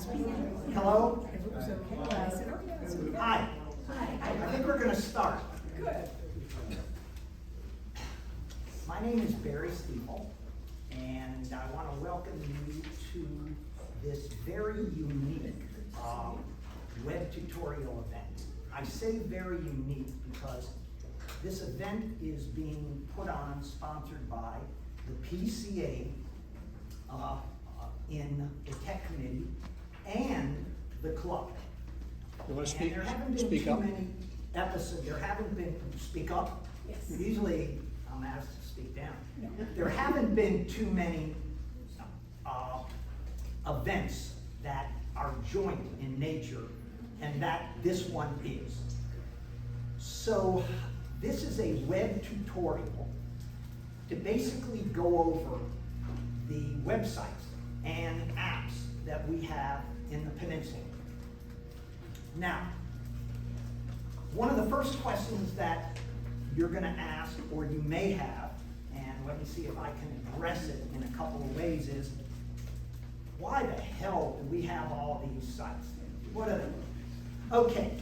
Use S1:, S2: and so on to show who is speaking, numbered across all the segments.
S1: Hello? Hi. I think we're going to start.
S2: Good.
S1: My name is Barry Stiefel, and I want to welcome you to this very unique web tutorial event. I say very unique because this event is being put on, sponsored by the PCA in the Tech Committee and the club.
S3: You want to
S1: And there haven't been
S3: speak
S1: too
S3: up?
S1: many episodes. There haven't been, speak up?
S2: Yes.
S1: Usually I'm asked to speak down.
S2: No.
S1: There haven't been too many events that are joint in nature, and that this one is. So this is a web tutorial to basically go over the websites and apps that we have in the Peninsula. Now, one of the first questions that you're going to ask, or you may have, and let me see if I can address it in a couple of ways, is why the hell do we have all these sites? What are they? Okay,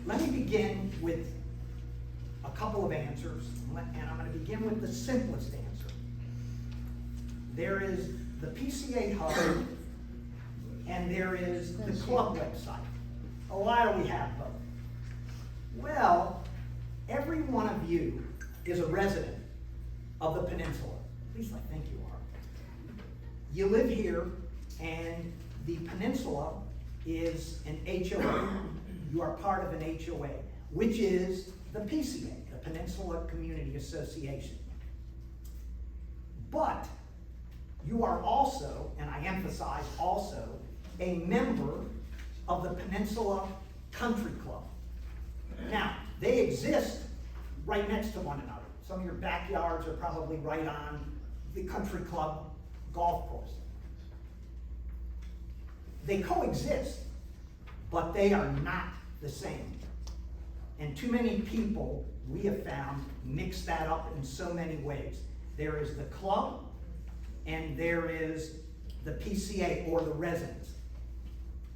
S1: let me begin with a couple of answers, and I'm going to begin with the simplest answer. There is the PCA Hub, and there is the club website. Oh, why do we have both? Well, every one of you is a resident of the Peninsula. At least I think you are. You live here, and the Peninsula is an HOA. You are part of an HOA, which is the PCA, the Peninsula Community Association. But you are also, and I emphasize also, a member of the Peninsula Country Club. Now, they exist right next to one another. Some of your backyards are probably right on the country club golf course. They coexist, but they are not the same. And too many people, we have found, mix that up in so many ways. There is the club, and there is the PCA, or the residents.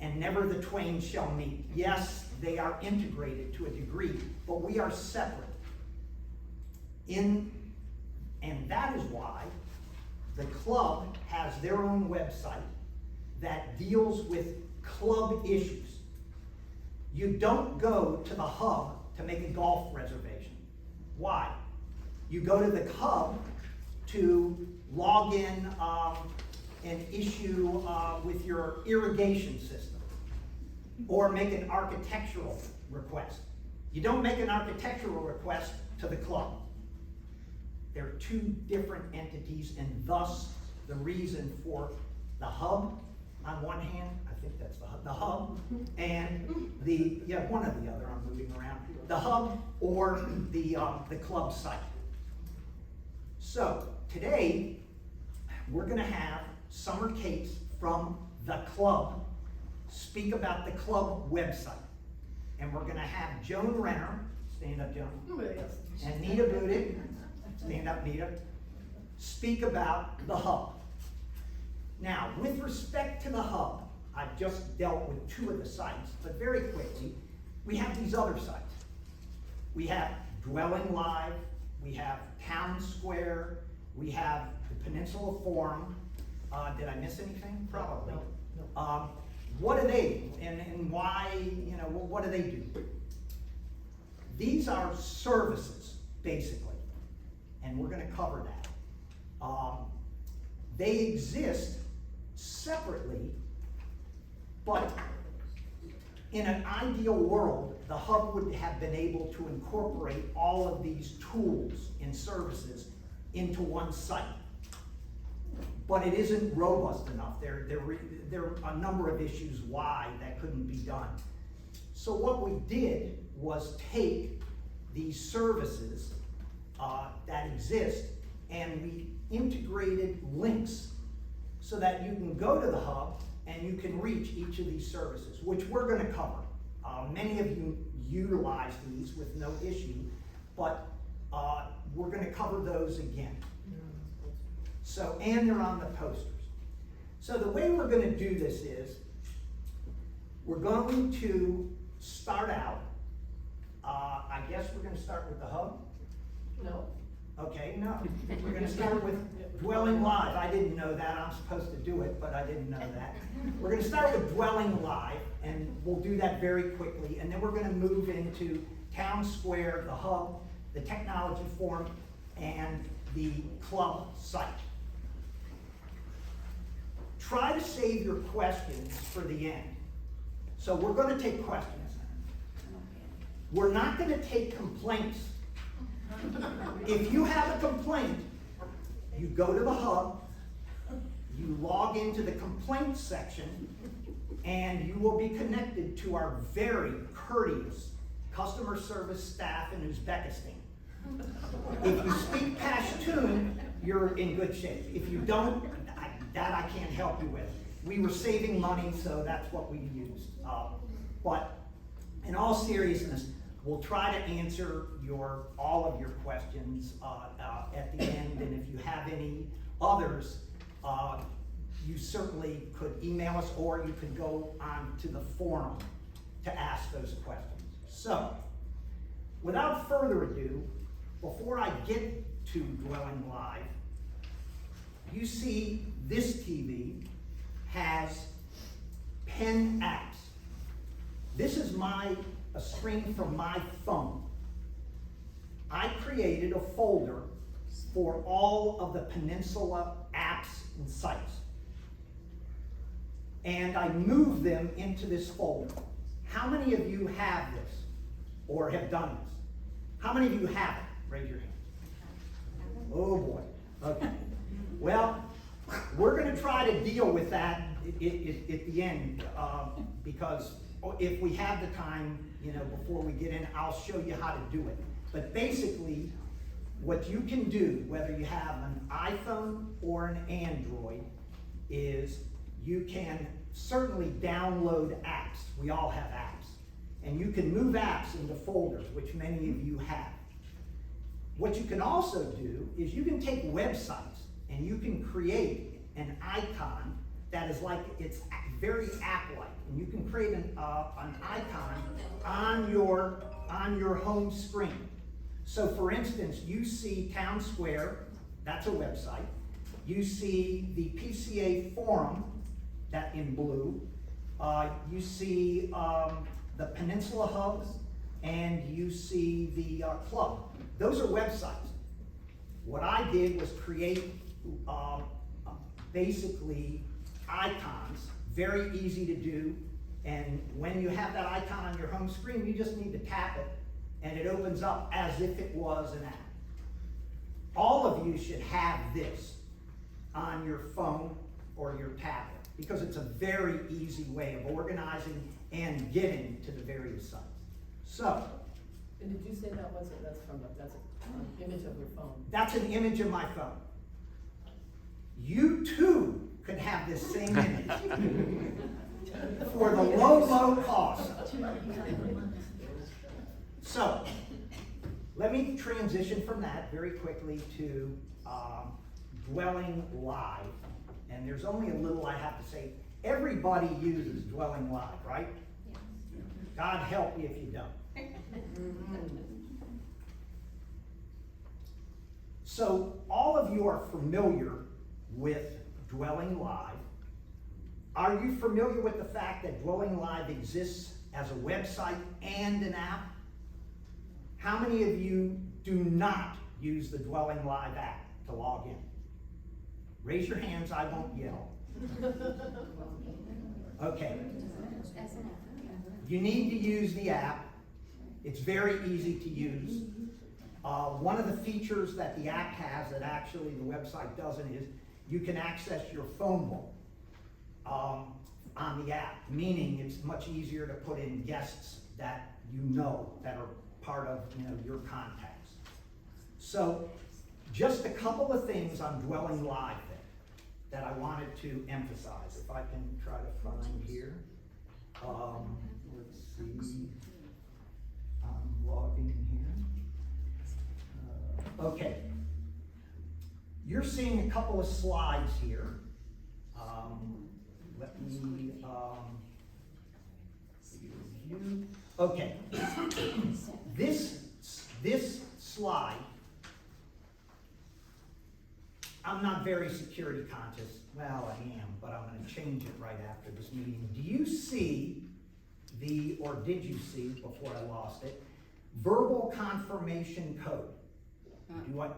S1: And never the twain shall meet. Yes, they are integrated to a degree, but we are separate. And that is why the club has their own website that deals with club issues. You don't go to the hub to make a golf reservation. Why? You go to the hub to log in an issue with your irrigation system, or make an architectural request. You don't make an architectural request to the club. They're two different entities, and thus the reason for the hub on one hand, I think that's the hub, and one or the other, I'm moving around, the hub or the club site. So today we're going to have Summer Cates from the club speak about the club website. And we're going to have Joan Renner, stand up Joan, and Nita Budig, stand up Nita, speak about the hub. Now, with respect to the hub, I've just dealt with two of the sites, but very quickly, we have these other sites. We have Dwelling Live, we have Town Square, we have the Peninsula Forum. Did I miss anything? Probably. No. What are they, and why, what do they do? These are services, basically, and we're going to cover that. They exist separately, but in an ideal world, the hub would have been able to incorporate all of these tools and services into one site. But it isn't robust enough. There are a number of issues why that couldn't be done. So what we did was take these services that exist, and we integrated links so that you can go to the hub and you can reach each of these services, which we're going to cover. Many of you utilize these with no issue, but we're going to cover those again. So, and they're on the posters. So the way we're going to do this is, We're going to start out, I guess we're gonna start with the hub?
S2: No.
S1: Okay, no, we're gonna start with Dwelling Live. I didn't know that, I'm supposed to do it, but I didn't know that. We're gonna start with Dwelling Live, and we'll do that very quickly, and then we're gonna move into Town Square, the hub, the technology forum, and the club site. Try to save your questions for the end. So we're gonna take questions. We're not gonna take complaints. If you have a complaint, you go to the hub, you log into the complaints section, and you will be connected to our very courteous customer service staff in Uzbekistan. If you speak Pashtun, you're in good shape. If you don't, that I can't help you with. We were saving money, so that's what we used. But in all seriousness, we'll try to answer all of your questions at the end, and if you have any others, you certainly could email us, or you could go on to the forum to ask those questions. So, without further ado, before I get to Dwelling Live, you see this TV has Pen apps. This is a screen from my phone. I created a folder for all of the Peninsula apps and sites. And I moved them into this folder. How many of you have this or have done this? How many of you have it? Raise your hand. Oh boy, okay. Well, we're gonna try to deal with that at the end, because if we have the time, before we get in, I'll show you how to do it. But basically, what you can do, whether you have an iPhone or an Android, is you can certainly download apps. We all have apps. And you can move apps into folders, which many of you have. What you can also do is you can take websites and you can create an icon that is like, it's very app-like. And you can create an icon on your home screen. So for instance, you see Town Square, that's a website. You see the PCA forum, that in blue. You see the Peninsula hubs, and you see the club. Those are websites. What I did was create basically icons, very easy to do, and when you have that icon on your home screen, you just need to tap it, and it opens up as if it was an app. All of you should have this on your phone or your tablet, because it's a very easy way of organizing and getting to the various sites. So.
S2: And did you say that's an image of your phone?
S1: That's an image of my phone. You too could have this same image for the low cost. So, let me transition from that very quickly to Dwelling Live. And there's only a little I have to say. Everybody uses Dwelling Live, right? Yes. God help you if you don't. So all of you are familiar with Dwelling Live. Are you familiar with the fact that Dwelling Live exists as a website and an app? How many of you do not use the Dwelling Live app to log in? Raise your hands, I won't yell. Okay. You need to use the app. It's very easy to use. One of the features that the app has that actually the website doesn't is you can access your phone book on the app, meaning it's much easier to put in guests that that are part of your contacts. So just a couple of things on Dwelling Live that I wanted to emphasize. If I can try to find here. Let's see. I'm logging in here. Okay. You're seeing a couple of slides here. Let me Okay. This slide, I'm not very security conscious. Well, I am, but I'm gonna change it right after this meeting. Do you see or did you see, before I lost it, verbal confirmation code?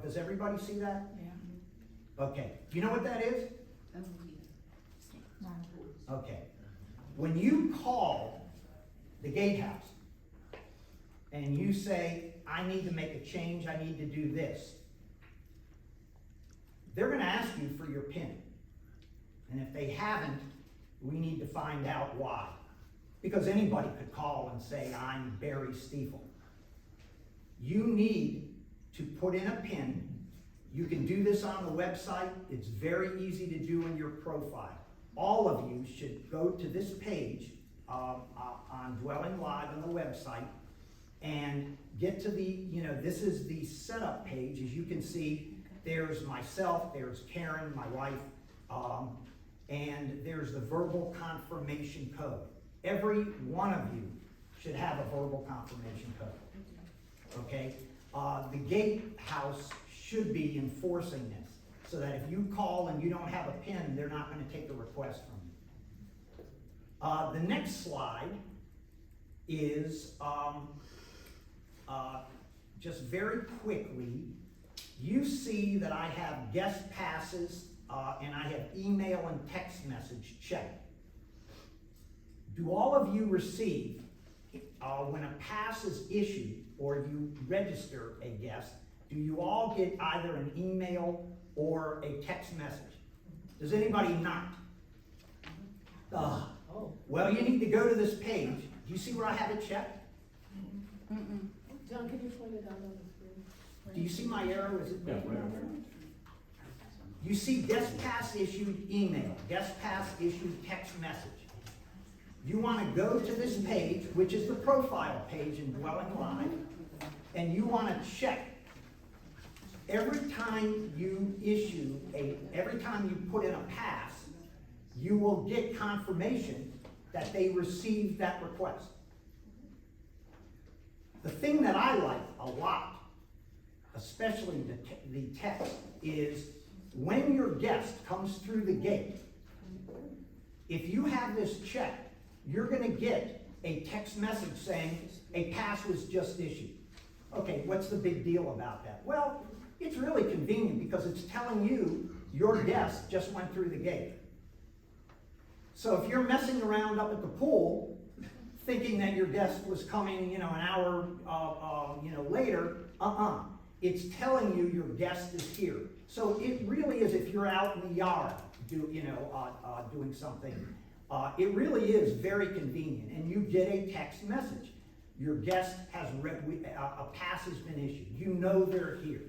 S1: Does everybody see that?
S3: Yeah.
S1: Okay. Do you know what that is?
S3: Oh, yeah.
S1: Okay. When you call the gatehouse and you say, I need to make a change, I need to do this, they're gonna ask you for your PIN. And if they haven't, we need to find out why. Because anybody could call and say, I'm Barry Stiefel. You need to put in a PIN. You can do this on the website. It's very easy to do in your profile. All of you should go to this page on Dwelling Live on the website and get to this is the setup page. As you can see, there's myself, there's Karen, my wife, and there's the verbal confirmation code. Every one of you should have a verbal confirmation code, okay? The gatehouse should be enforcing this, so that if you call and you don't have a PIN, they're not gonna take a request from you. The next slide is, just very quickly, you see that I have guest passes, and I have email and text message checked. Do all of you receive, when a pass is issued or you register a guest, do you all get either an email or a text message? Does anybody not?
S2: Oh.
S1: Well, you need to go to this page. Do you see where I have it checked?
S2: John, can you point it out on the screen?
S1: Do you see my arrow? Is it?
S4: Yeah, right over there.
S1: You see guest pass issued email, guest pass issued text message. You want to go to this page, which is the profile page in Dwelling Live, and you want to check every time you every time you put in a pass, you will get confirmation that they received that request. The thing that I like a lot, especially the text, is when your guest comes through the gate, if you have this checked, you're gonna get a text message saying a pass was just issued. Okay, what's the big deal about that? Well, it's really convenient because it's telling you your guest just went through the gate. So if you're messing around up at the pool, thinking that your guest was coming, an hour, later, it's telling you your guest is here. So it really is, if you're out in the yard, doing something, it really is very convenient, and you get a text message. Your guest has a pass has been issued. You know they're here.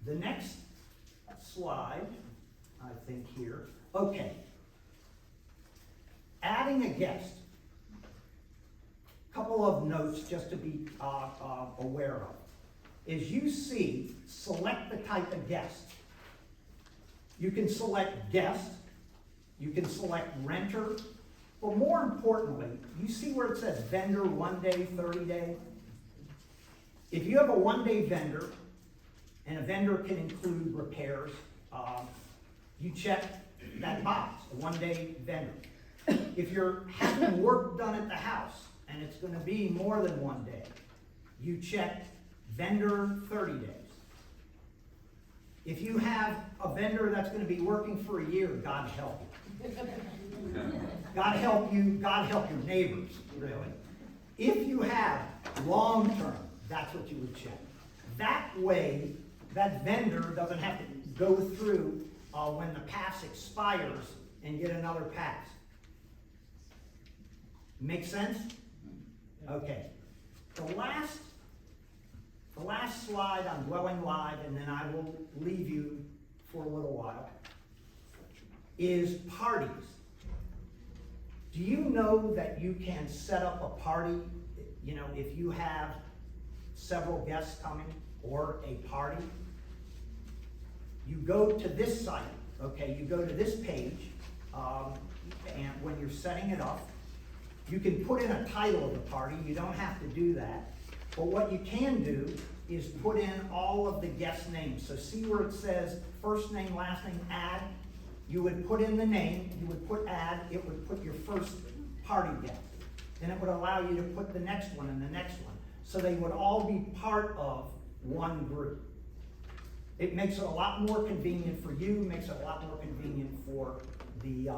S1: The next slide, I think here. Okay. Adding a guest. Couple of notes just to be aware of. As you see, select the type of guest. You can select guest. You can select renter. But more importantly, you see where it says vendor 1 day, 30 day? If you have a 1 day vendor, and a vendor can include repairs, you check that box, a 1 day vendor. If you're having work done at the house, and it's gonna be more than 1 day, you check vendor 30 days. If you have a vendor that's gonna be working for a year, God help you. God help you, God help your neighbors, really. If you have long-term, that's what you would check. That way, that vendor doesn't have to go through when the pass expires and get another pass. Make sense? Okay. The last slide on Dwelling Live, and then I will leave you for a little while, is parties. Do you know that you can set up a party, if you have several guests coming or a party? You go to this site, okay, you go to this page, and when you're setting it up, You can put in a title of the party, you don't have to do that. But what you can do is put in all of the guest names. So see where it says first name, last name, add? You would put in the name, you would put add, it would put your first party guest. Then it would allow you to put the next one and the next one. So they would all be part of one group. It makes it a lot more convenient for you, makes it a lot more convenient for the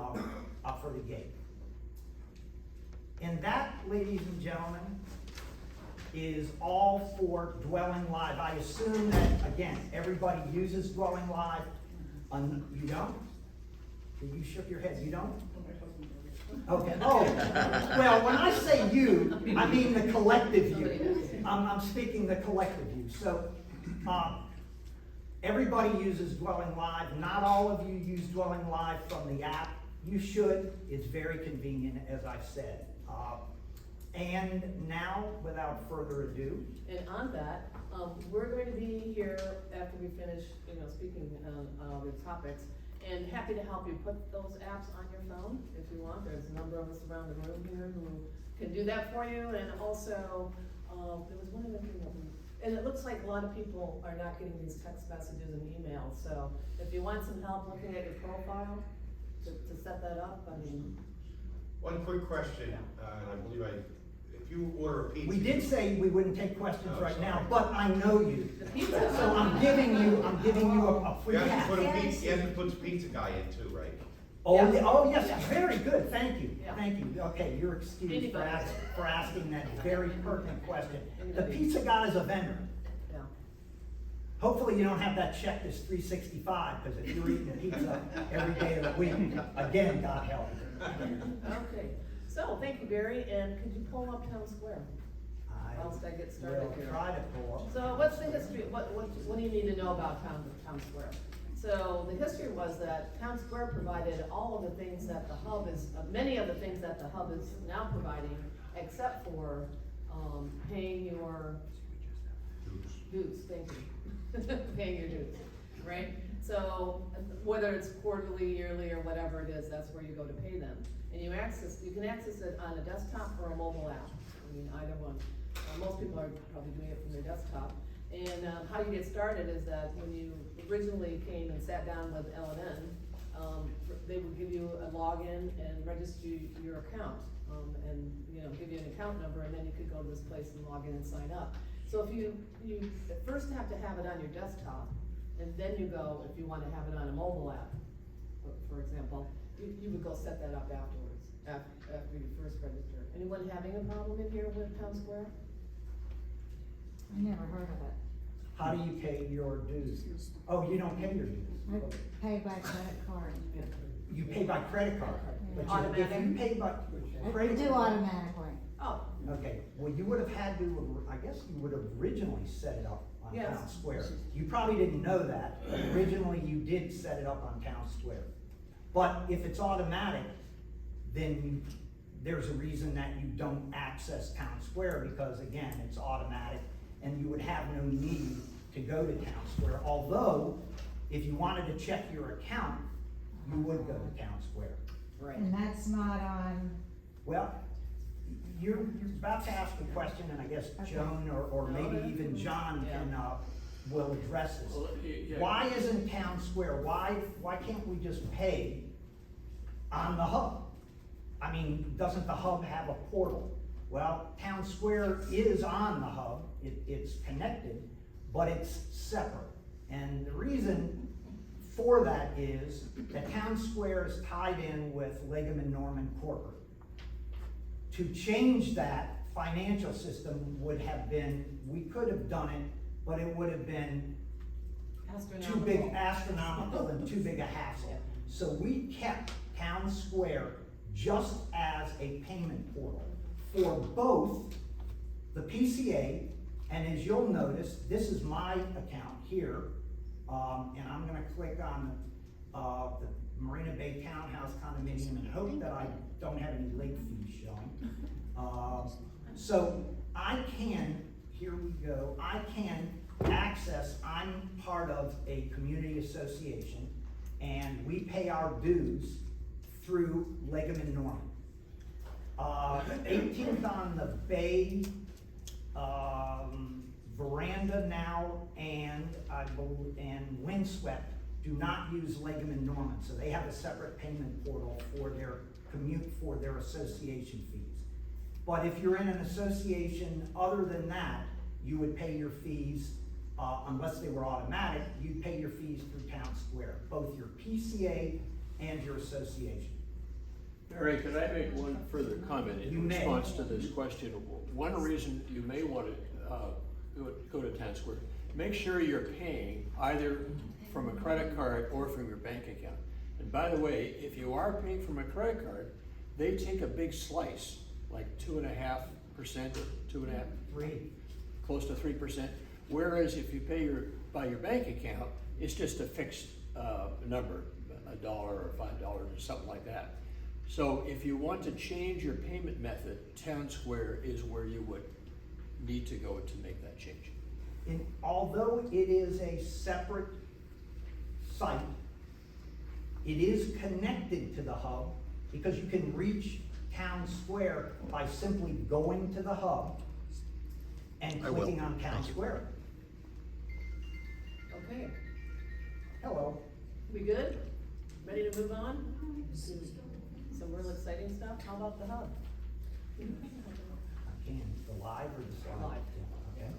S1: gate. And that, ladies and gentlemen, is all for Dwelling Live. I assume that, again, everybody uses Dwelling Live. You don't? You shook your head, you don't? Okay, oh, well, when I say you, I mean the collective you. I'm speaking the collective you. So, everybody uses Dwelling Live. Not all of you use Dwelling Live from the app. You should. It's very convenient, as I said. And now, without further ado.
S2: And on that, we're going to be here after we finish, speaking on the topics, and happy to help you put those apps on your phone if you want. There's a number of us around the room here who can do that for you. And also, there was one other thing and it looks like a lot of people are not getting these text messages and emails. So if you want some help looking at your profile to set that up, I mean.
S3: One quick question, and I believe if you order a pizza.
S1: We did say we wouldn't take questions
S3: Oh,
S1: right
S3: sorry.
S1: now, but I know you.
S2: The pizza.
S1: So I'm giving you a free
S3: You have
S1: pass.
S3: to put the pizza guy in too, right?
S1: Oh,
S2: Yeah.
S1: yeah, oh, yes,
S2: Yeah.
S1: very good, thank you,
S2: Yeah.
S1: thank you. Okay, you're excused for
S2: Anybody.
S1: for asking that very pertinent question. The
S2: Anybody.
S1: pizza guy is a vendor.
S2: Yeah.
S1: Hopefully you don't have that checked as 365, because if you're eating pizza every day of the week, again, God help you.
S2: Okay, so thank you, Barry, and could you pull up Town Square? Whilst I get started
S1: will
S2: here.
S1: try to pull up.
S2: So what's the history, what do you need to know about Town Square? So the history was that Town Square provided all of the things that the hub is, many of the things that the hub is now providing, except for, paying your dues, thank you. Paying your dues, right? So whether it's quarterly, yearly, or whatever it is, that's where you go to pay them. And you can access it on a desktop or a mobile app, I mean, either one. Most people are probably doing it from their desktop. And how you get started is that when you originally came and sat down with L&N, they would give you a login and register your account, and give you an account number, and then you could go to this place and log in and sign up. So if you at first have to have it on your desktop, and then you go, if you want to have it on a mobile app, for example, you would go set that up afterwards, after you first register. Anyone having a problem in here with Town Square?
S4: I never heard of it.
S1: How do you pay your dues? Oh, you don't pay your dues?
S4: I pay by credit card.
S1: You pay by credit card. But if you
S2: Automatic?
S1: pay by
S4: I
S1: credit
S4: do
S1: card.
S4: automatically.
S2: Oh,
S1: Okay, well, you would have had to, I guess you would have originally set it up on
S2: Yes.
S1: Town Square. You probably didn't know that, but originally you did set it up on Town Square. But if it's automatic, then there's a reason that you don't access Town Square, because again, it's automatic, and you would have no need to go to Town Square. Although, if you wanted to check your account, you would go to Town Square.
S2: right.
S4: And that's not on,
S1: Well, you're about to ask a question, and I guess
S4: Okay.
S1: Joan or
S2: No,
S1: maybe
S2: that's
S1: even
S2: cool.
S1: John
S2: Yeah.
S1: can, will address this.
S5: Well, yeah.
S1: Why isn't Town Square, why can't we just pay on the hub? I mean, doesn't the hub have a portal? Well, Town Square is on the hub, it's connected, but it's separate. And the reason for that is that Town Square is tied in with Legaman Norman Corporate. To change that financial system would have been, we could have done it, but it would have been too big, astronomical, and too big a hassle. So we kept Town Square just as a payment portal for both the PCA, and as you'll notice, this is my account here, and I'm gonna click on the Marina Bay Townhouse condominium and hope that I don't have any late fees showing. So I can, here we go, I can access, I'm part of a community association, and we pay our dues through Legaman Norman. 18th on the Bay, Veranda now, and and Windswept do not use Legum and Norman, so they have a separate payment portal for their commute, for their association fees. But if you're in an association other than that, you would pay your fees, unless they were automatic, you'd pay your fees through Town Square, both your PCA and your association.
S5: Mary, could I make one further comment
S1: You
S5: in
S1: may.
S5: response to this question? One reason you may want to go to Town Square, make sure you're paying either from a credit card or from your bank account. And by the way, if you are paying from a credit card, they take a big slice, like 2.5% or 2.5%,
S1: 3.
S5: close to 3%. Whereas if you pay by your bank account, it's just a fixed number, $1 or $5 or something like that. So if you want to change your payment method, Town Square is where you would need to go to make that change.
S1: And although it is a separate site, it is connected to the hub because you can reach Town Square by simply going to the hub and
S6: I will.
S1: clicking on Town
S6: Thank you.
S1: Square.
S2: Okay,
S1: Hello.
S2: we good? Ready to move on? Some real exciting stuff, how about the hub?
S1: Again, the live or the slide?
S2: Live.
S1: Okay.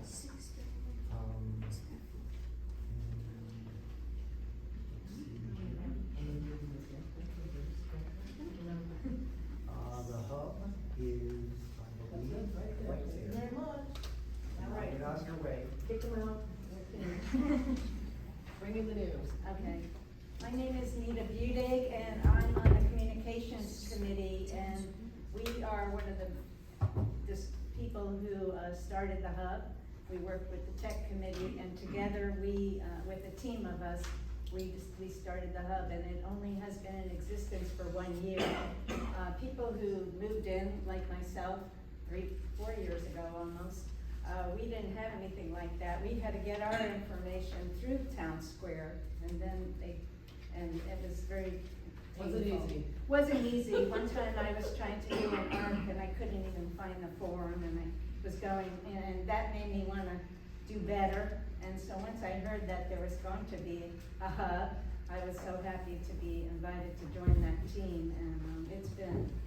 S1: The hub is, I believe, right there.
S2: Very much. All right,
S1: Get on your way.
S2: kick them out. Bring in the news.
S7: Okay. My name is Nita Budig, and I'm on the Communications Committee, and we are one of the people who started the hub. We work with the Tech Committee, and together we, with a team of us, we started the hub, and it only has been in existence for 1 year. People who moved in, like myself, 3-4 years ago almost, we didn't have anything like that. We had to get our information through Town Square, and then and it was very
S2: Wasn't
S7: painful.
S2: easy.
S7: Wasn't easy. One time I was trying to do an ARC and I couldn't even find the forum, and I was going, and that made me wanna do better. And so once I heard that there was going to be a hub, I was so happy to be invited to join that team, and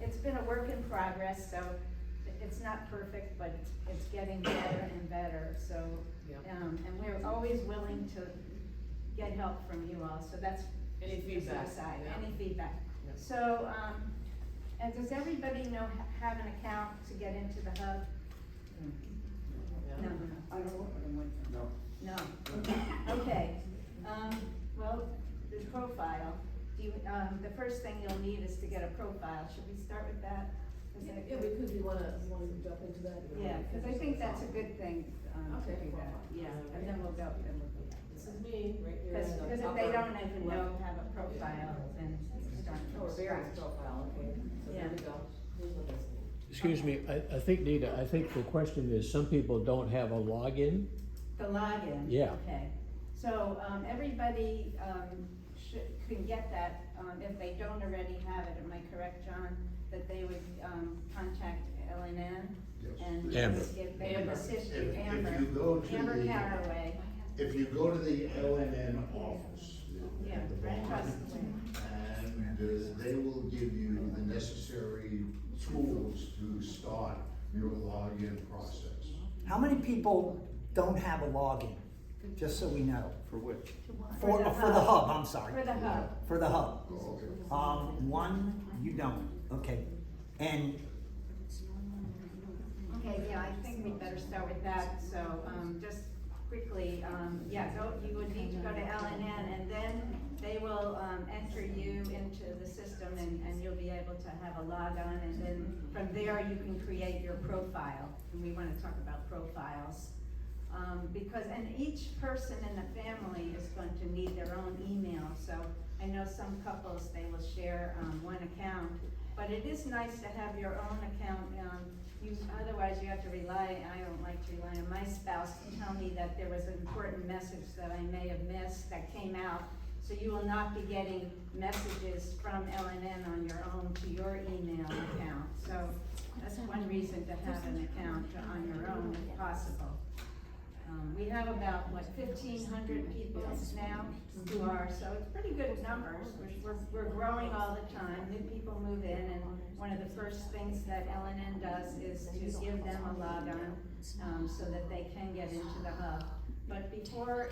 S7: it's been a work in progress, so it's not perfect, but it's getting better and better, so,
S2: Yeah.
S7: and we're always willing to get help from you all, so that's.
S2: Any
S7: just
S2: feedback,
S7: aside,
S2: yeah.
S7: Any feedback.
S2: Yeah.
S7: So, and does everybody know, have an account to get into the hub?
S2: Yeah.
S7: No. I don't want them. No. Okay, well, the profile, the first thing you'll need is to get a profile. Should we start with that? Is that
S2: Yeah,
S7: good?
S2: because we wanna jump into that.
S7: Yeah, cause I think that's a good thing, to
S2: Okay,
S7: do that,
S2: profile.
S7: yeah, and then we'll go.
S2: This is me, right here.
S7: Cause,
S2: in the
S7: because if
S2: upper
S7: they don't even know,
S2: left.
S7: have a profile, then start
S2: Oh,
S7: from
S2: Barry's
S7: scratch.
S2: profile, okay, so there we
S7: Yeah.
S2: go. Here's what this is.
S5: Excuse me, I think, Nita, I think the question is, some people don't have a login.
S7: The login?
S5: Yeah.
S7: Okay, so, everybody, can get that, if they don't already have it, am I correct, John? That they would, contact LNN?
S6: Yes.
S7: And
S5: Amber.
S7: they would
S2: Amber.
S7: assist you,
S6: If
S7: Amber.
S6: you go to
S7: Amber
S6: the-
S7: Caraway,
S6: If you go to the LNN office,
S7: yeah,
S6: at the
S7: right across
S6: bottom,
S7: the way.
S6: and they will give you the necessary tools to start your login process.
S1: How many people don't have a login? Just so we know.
S5: For which?
S1: For the hub, I'm sorry.
S7: For the hub.
S1: For the hub.
S6: Oh, okay.
S1: One, you don't, okay. And
S7: Okay, yeah, I think we better start with that, so, just quickly, you would need to go to LNN, and then they will, enter you into the system, and you'll be able to have a log on, and then from there, you can create your profile, and we wanna talk about profiles. And each person in the family is going to need their own email, so I know some couples, they will share, one account, but it is nice to have your own account, otherwise you have to I don't like to rely on my spouse to tell me that there was an important message that I may have missed that came out. So you will not be getting messages from LNN on your own to your email account. So just one reason to have an account on your own if possible. We have about, 1,500 people now who are, so it's pretty good numbers. We're growing all the time. New people move in, and one of the first things that LNN does is to give them a log-on, so that they can get into the hub. But before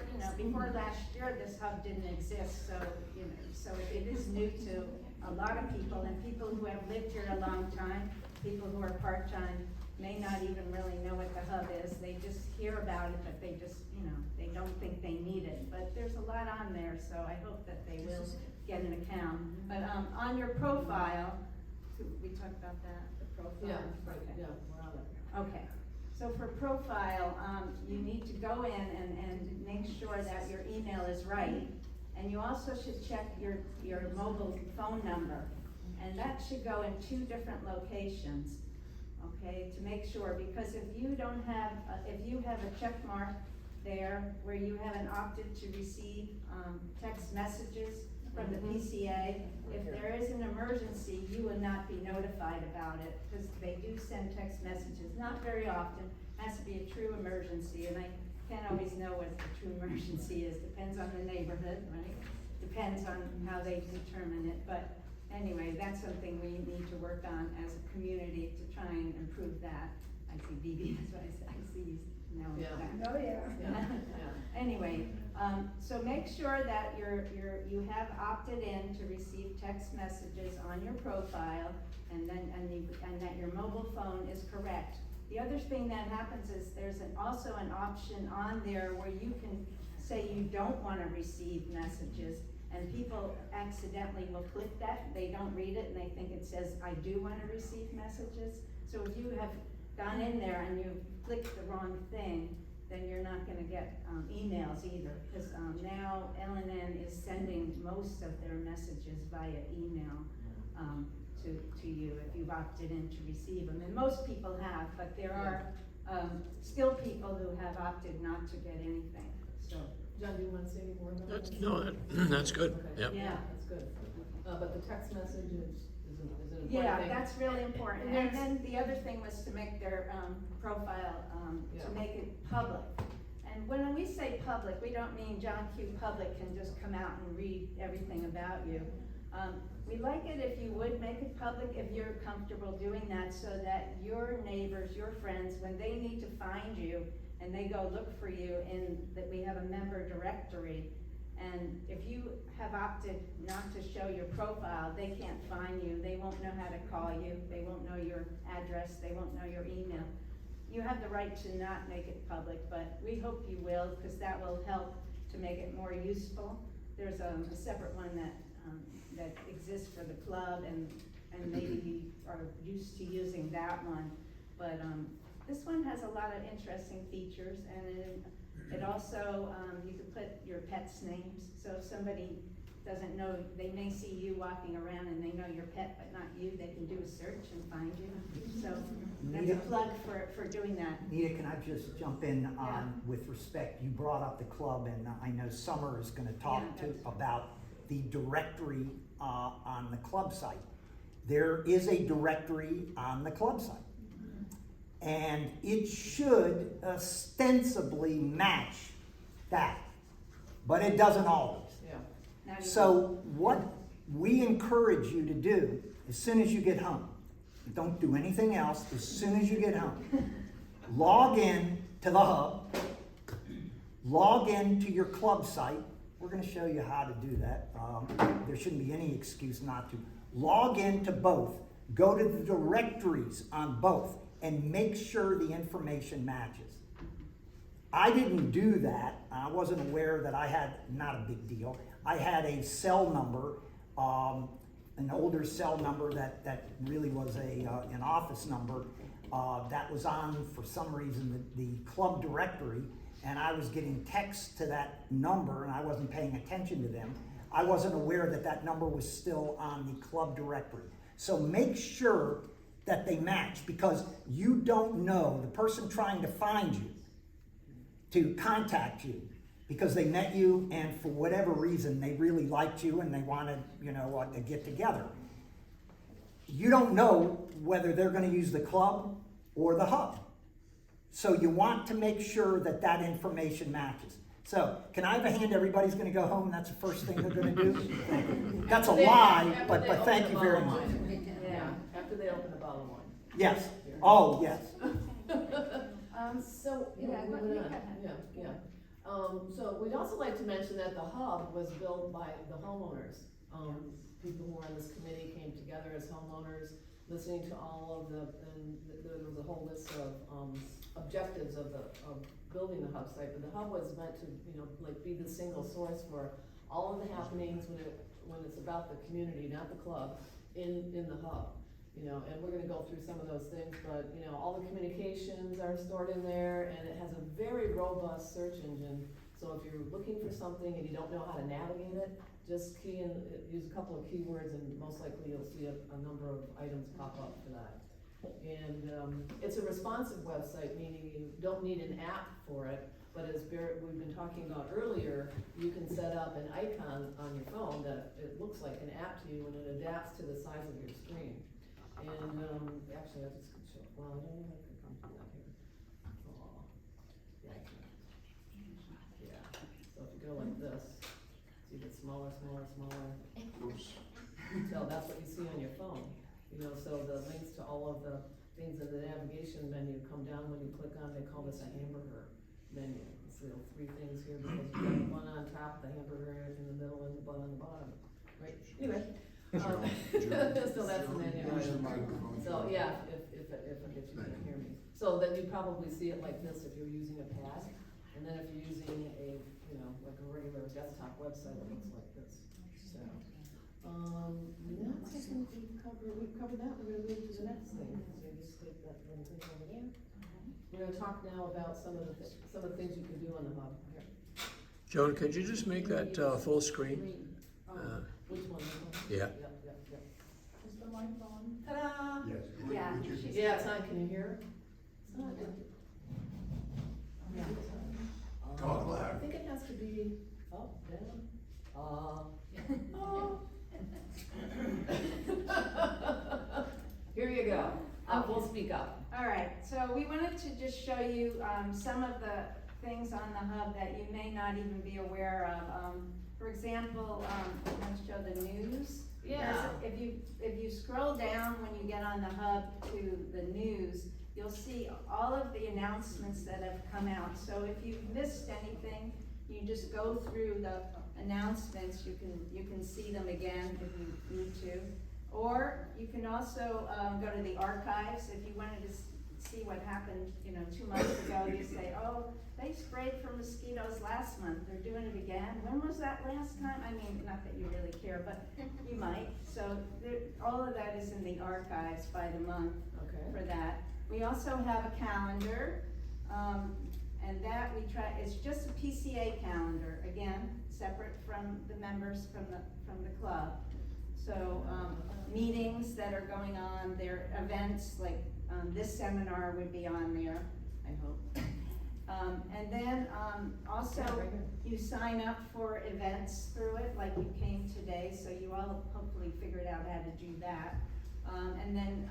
S7: last year, this hub didn't exist, so it is new to a lot of people, and people who have lived here a long time, people who are part-time, may not even really know what the hub is. They just hear about it, but they just, they don't think they need it. But there's a lot on there, so I hope that they will get an account. But on your profile, we talked about that, the profile?
S2: Yeah, right,
S7: Okay.
S2: yeah, we're on it.
S7: Okay, so for profile, you need to go in and make sure that your email is right. And you also should check your mobile phone number. And that should go in 2 different locations, okay, to make sure. Because if you don't have, if you have a check mark there where you haven't opted to receive text messages from the PCA, if there is an emergency, you will not be notified about it, because they do send text messages, not very often. Has to be a true emergency, and I can't always know what the true emergency is. Depends on the neighborhood, right? Depends on how they determine it, but anyway, that's something we need to work on as a community to try and improve that. I see BB, that's what I said, I see you now.
S2: Yeah.
S7: Oh, yeah.
S2: Yeah.
S7: Anyway, so make sure that you have opted in to receive text messages on your profile, and that your mobile phone is correct. The other thing that happens is there's also an option on there where you can say you don't want to receive messages, and people accidentally will click that. They don't read it and they think it says, I do want to receive messages. So if you have gone in there and you clicked the wrong thing, then you're not going to get emails either, because now LNN is sending most of their messages via email to you if you've opted in to receive them. And most people have, but there are still people who have opted not to get anything, so.
S2: John, do you want to say any more about
S5: That's,
S2: this?
S5: no, that's good,
S2: Okay.
S5: yep.
S7: Yeah.
S2: That's good. But the text message is an important
S7: Yeah,
S2: thing.
S7: that's really important.
S2: And
S7: And
S2: there's-
S7: then the other thing was to make their profile,
S2: Yeah.
S7: to make it public. And when we say public, we don't mean John Q. Public can just come out and read everything about you. We like it if you would make it public, if you're comfortable doing that, so that your neighbors, your friends, when they need to find you and they go look for you, that we have a member directory. And if you have opted not to show your profile, they can't find you, they won't know how to call you, they won't know your address, they won't know your email. You have the right to not make it public, but we hope you will, because that will help to make it more useful. There's a separate one that exists for the club, and maybe you are used to using that one. But this one has a lot of interesting features, and it also, you can put your pets' names. So if somebody doesn't know, they may see you walking around and they know your pet, but not you, they can do a search and find you. So that's a plug for doing that.
S1: Nita, can I just jump in
S7: Yeah.
S1: with respect? You brought up the club, and I know Summer is gonna talk
S7: Yeah, that's-
S1: about the directory on the club site. There is a directory on the club site. And it should ostensibly match that, but it doesn't always.
S2: Yeah.
S7: Now you-
S1: So what we encourage you to do, as soon as you get home, don't do anything else, as soon as you get home, log in to the hub, log in to your club site. We're gonna show you how to do that. There shouldn't be any excuse not to. Log in to both, go to the directories on both, and make sure the information matches. I didn't do that. I wasn't aware that I had, not a big deal. I had a cell number, an older cell number that really was an office number that was on, for some reason, the club directory, and I was getting texts to that number and I wasn't paying attention to them. I wasn't aware that that number was still on the club directory. So make sure that they match, because you don't know the person trying to find you, to contact you, because they met you and for whatever reason they really liked you and they wanted, to get together. You don't know whether they're gonna use the club or the hub. So you want to make sure that that information matches. So, can I have a hand? Everybody's gonna go home, that's the first thing they're gonna do? That's a
S2: After they-
S1: lie,
S2: after
S1: but
S2: they
S1: thank
S2: open
S1: you
S2: the
S1: very
S2: bottle
S1: much.
S2: wine. Yeah, after they open the bottle of wine.
S1: Yes, oh, yes.
S2: So,
S7: Yeah, go-
S2: moving
S7: you
S2: on.
S7: go ahead.
S2: Yeah. So we'd also like to mention that the hub was built by the homeowners. People who were on this committee came together as homeowners, listening to all of the, and there was a whole list of, objectives of building the hub site. But the hub was meant to, like, be the single source for all of the happenings when it's about the community, not the club, in the hub. And we're gonna go through some of those things, but, all the communications are stored in there, and it has a very robust search engine. So if you're looking for something and you don't know how to navigate it, just key in, use a couple of keywords, and most likely you'll see a number of items pop up for that. And, it's a responsive website, meaning you don't need an app for it, but as Barrett, we've been talking about earlier, you can set up an icon on your phone that it looks like an app to you, and it adapts to the size of your screen. And, actually, I just could show, well, I don't know if I can come to that here. Oh, yeah, I can. Yeah, so if you go like this, so you get smaller.
S6: Oops.
S2: So that's what you see on your phone. So the links to all of the things in the navigation menu come down when you click on, they call this a hamburger menu. It's the three things here, because you got the bun on top, the hamburger in the middle, and the bun on the bottom, right? Anyway. So that's the menu
S6: Use the
S2: item.
S6: microphone.
S2: So, yeah, if you can hear me. So then you probably see it like this if you're using a pad, and then if you're using a, like a regular desktop website, it looks like this, so. Next, I think we've covered that, we're gonna move to the next thing, so you just click that little thing over there. We're gonna talk now about some of the things you can do on the hub here.
S5: Joan, could you just make that full screen?
S2: Which one, this one?
S5: Yeah.
S2: Yep. Is the mic on? Ta-da!
S6: Yes.
S7: Yeah,
S6: Would you-
S7: she's-
S2: Yeah, it's on, can you hear? It's not.
S7: Yeah.
S6: Talk loud.
S2: I think it has to be up, down, Here you go, we'll speak up.
S7: All right, so we wanted to just show you, some of the things on the hub that you may not even be aware of. For example, let's show the news.
S2: Yeah.
S7: If you scroll down when you get on the hub to the news, you'll see all of the announcements that have come out. So if you've missed anything, you just go through the announcements, you can see them again if you need to. Or you can also, go to the archives. If you wanted to see what happened, 2 months ago, you say, oh, they sprayed for mosquitoes last month, they're doing it again. When was that last time? I mean, not that you really care, but you might. So all of that is in the archives by the month for that. We also have a calendar, and that it's just a PCA calendar, again, separate from the members from the club. So, meetings that are going on, their events, like, this seminar would be on there, I hope. And then, also, you sign up for events through it, like you came today, so you all hopefully figured out how to do that. And then,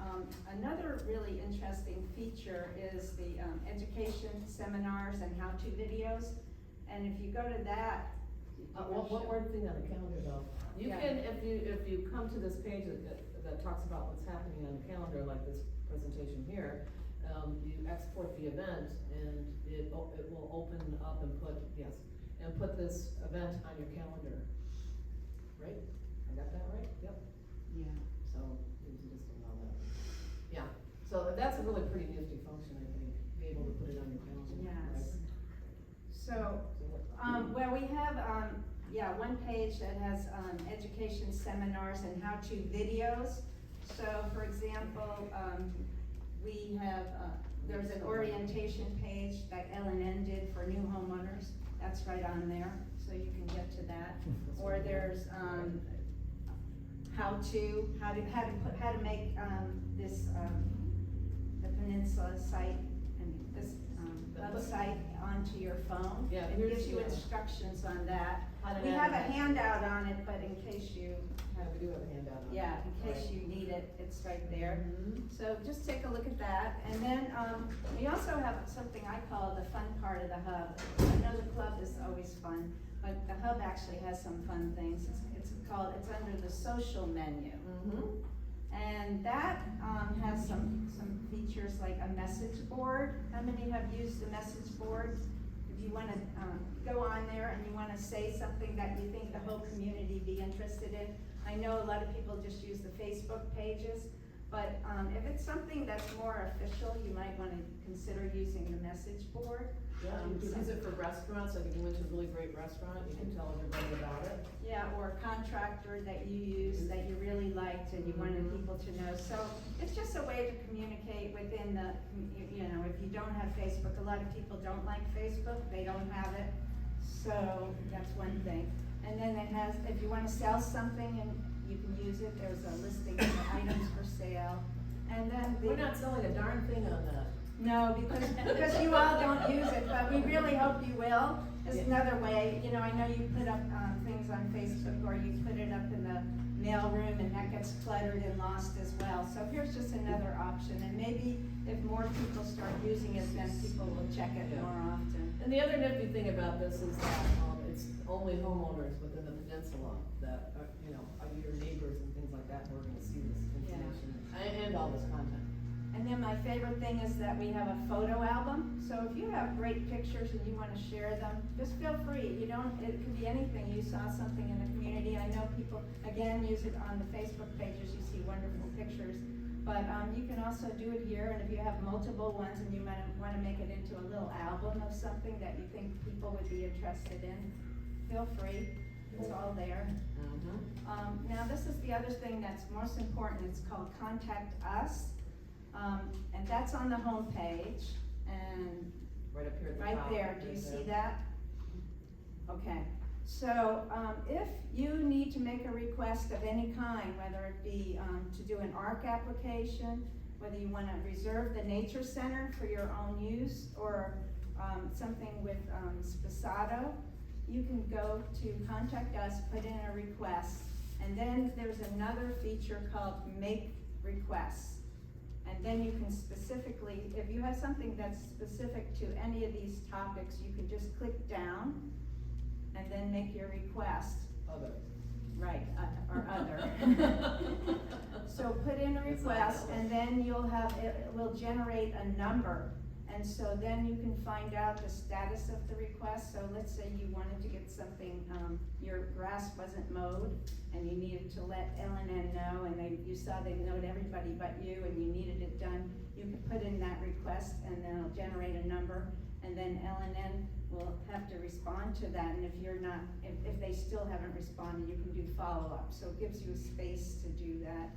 S7: another really interesting feature is the, education seminars and how-to videos. And if you go to that.
S2: One more thing on the calendar though. You
S7: Yeah.
S2: can, if you come to this page that talks about what's happening on the calendar, like this presentation here, you export the event, and it will open up and put this event on your calendar. Right? I got that right? Yep.
S7: Yeah.
S2: So you can just allow that. Yeah, so that's a really pretty nifty function, I think, be able to put it on your calendar.
S7: Yes. So,
S2: Right?
S7: well, we have, one page that has, education seminars and how-to videos. So, for example, we have, there's an orientation page that L&N did for new homeowners. That's right on there, so you can get to that. Or there's, how to make, this, the Peninsula site, and this, website onto your phone.
S2: Yeah,
S7: It
S2: here's
S7: gives you
S2: the-
S7: instructions on that.
S2: How to
S7: We have a
S2: navigate.
S7: handout on it, but in case you
S2: We do have a handout on
S7: Yeah,
S2: that.
S7: in case you need it, it's right there.
S2: Mhm.
S7: So just take a look at that, and then, we also have something I call the fun part of the hub. I know the club is always fun, but the hub actually has some fun things. It's under the social menu.
S2: Mhm.
S7: And that, has some features like a message board. How many have used the message board? If you wanna, go on there and you wanna say something that you think the whole community be interested in. I know a lot of people just use the Facebook pages, but, if it's something that's more official, you might wanna consider using the message board.
S2: Yeah, you can use it for restaurants, like if you went to a really great restaurant, you can tell everybody about it.
S7: Yeah, or a contractor that you use that you really liked and you wanted people to know. So it's just a way to communicate within the, you know, if you don't have Facebook, a lot of people don't like Facebook, they don't have it. So that's one thing. And then it has, if you wanna sell something and you can use it, there's a listing of the items for sale. And then
S2: We're not selling a darn thing on that.
S7: no, because you all don't use it, but we really hope you will. It's another way, you know, I know you put up, things on Facebook, or you put it up in the mail room, and that gets cluttered and lost as well. So here's just another option, and maybe if more people start using it, then people will check it more often.
S2: And the other nifty thing about this is that, it's only homeowners within the peninsula that are, you know, are your neighbors and things like that who are gonna see this information and all this content.
S7: And then my favorite thing is that we have a photo album, so if you have great pictures and you wanna share them, just feel free. You don't, it could be anything, you saw something in the community, I know people, again, use it on the Facebook pages, you see wonderful pictures. But, you can also do it here, and if you have multiple ones and you might wanna make it into a little album of something that you think people would be interested in, feel free, it's all there.
S2: Mm-hmm.
S7: Now this is the other thing that's most important, it's called Contact Us. And that's on the home page, and
S2: Right up here at the
S7: right
S2: top.
S7: there, do you
S2: right
S7: see
S2: there.
S7: that? Okay, so, if you need to make a request of any kind, whether it be, to do an ARC application, whether you wanna reserve the nature center for your own use, or, something with, Spasato, you can go to Contact Us, put in a request, and then there's another feature called Make Requests. And then you can specifically, if you have something that's specific to any of these topics, you can just click down and then make your request.
S2: Other.
S7: Right, or other. So put in a request, and then you'll have, it will generate a number. And so then you can find out the status of the request. So let's say you wanted to get something, your grass wasn't mowed, and you needed to let L&N know, and you saw they knowed everybody but you, and you needed it done. You can put in that request, and then it'll generate a number, and then L&N will have to respond to that. And if you're not, if they still haven't responded, you can do follow-up. So it gives you a space to do that,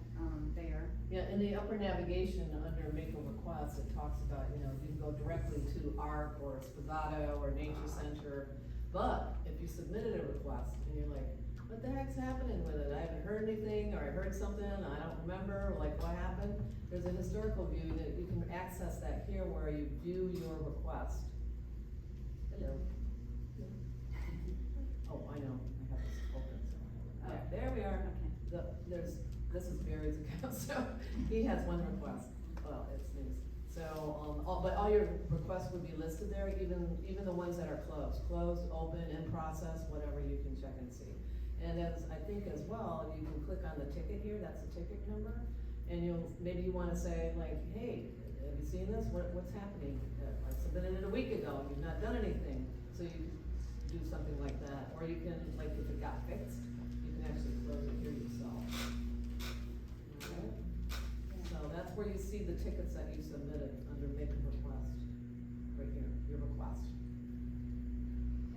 S7: there.
S2: Yeah, in the upper navigation, under make a request, it talks about, you know, you can go directly to ARC or Spasato or Nature Center. But if you submitted a request and you're like, what the heck's happening with it? I haven't heard anything, or I heard something, I don't remember, like what happened? There's a historical view that you can access that here where you view your request. Hello. Oh, I know, I have this open, so. Yeah, there we are.
S7: Okay.
S2: This is Barry's account, so he has one request. Well, it's news. So, but all your requests would be listed there, even the ones that are closed, open, in process, whatever, you can check and see. And as, I think as well, you can click on the ticket here, that's the ticket number, and maybe you wanna say like, hey, have you seen this? What's happening? I submitted it a week ago, and you've not done anything, so you do something like that. Or you can, like, if it got fixed, you can actually close it here yourself. Okay? So that's where you see the tickets that you submitted under make a request, right here, your request.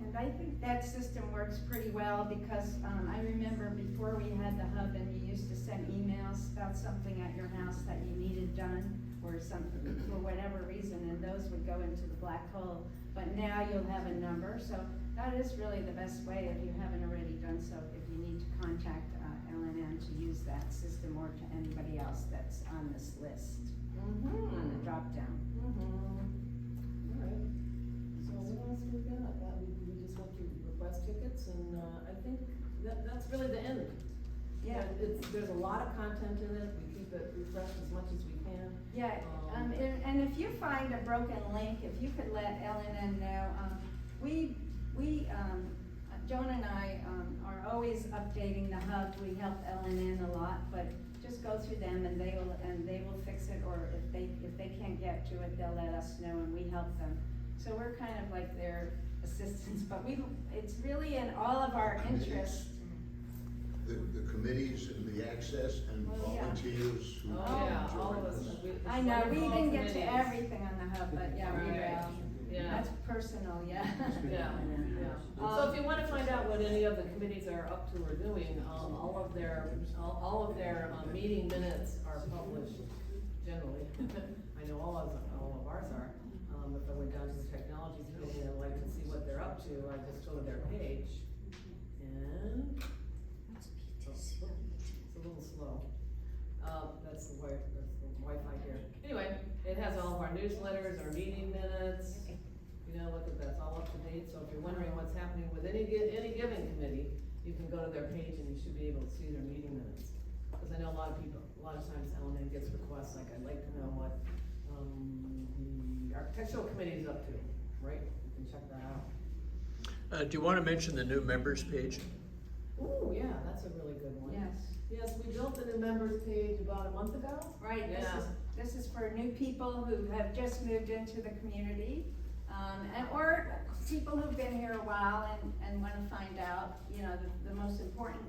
S7: And I think that system works pretty well, because, I remember before we had the hub, and you used to send emails about something at your house that you needed done, or something, for whatever reason, and those would go into the black hole. But now you'll have a number, so that is really the best way if you haven't already done so, if you need to contact, L&N to use that system, or to anybody else that's on this list, on the drop-down.
S2: Alright, so what else we got? We just went through request tickets, and, I think that's really the end.
S7: Yeah.
S2: There's a lot of content in it, we keep it refreshed as much as we can.
S7: Yeah, and if you find a broken link, if you could let LNN know, Joan and I, are always updating the hub, we help LNN a lot, but just go through them and they will fix it, or if they can't get to it, they'll let us know and we help them. So we're kind of like their assistants, but it's really in all of our interests.
S6: The committees and the access and
S7: Well, yeah.
S6: volunteers who.
S2: Oh, yeah, all of us.
S7: I know, we
S2: It's
S7: didn't get to
S2: committees.
S7: everything on the hub, but yeah, we
S2: Right.
S7: will.
S2: Yeah.
S7: That's personal, yeah.
S2: Yeah, yeah. So if you wanna find out what any of the committees are up to or doing, all of their meeting minutes are published generally. I know all of ours are. If I went down to the technology committee, I'd like to see what they're up to, I just go to their page. And, it's a little slow. That's the Wi-Fi here. Anyway, it has all of our newsletters, our meeting minutes. You know, look at that's all up to date, so if you're wondering what's happening with any given committee, you can go to their page and you should be able to see their meeting minutes. Cause I know a lot of times LNN gets requests, like I'd like to know what, the architectural committee is up to, right? You can check that out.
S5: Do you wanna mention the new members page?
S2: Ooh, yeah, that's a really good one.
S7: Yes.
S2: Yes, we built the new members page about a month ago.
S7: Right,
S2: Yeah.
S7: this is for new people who have just moved into the community, or people who've been here a while and wanna find out, you know, the most important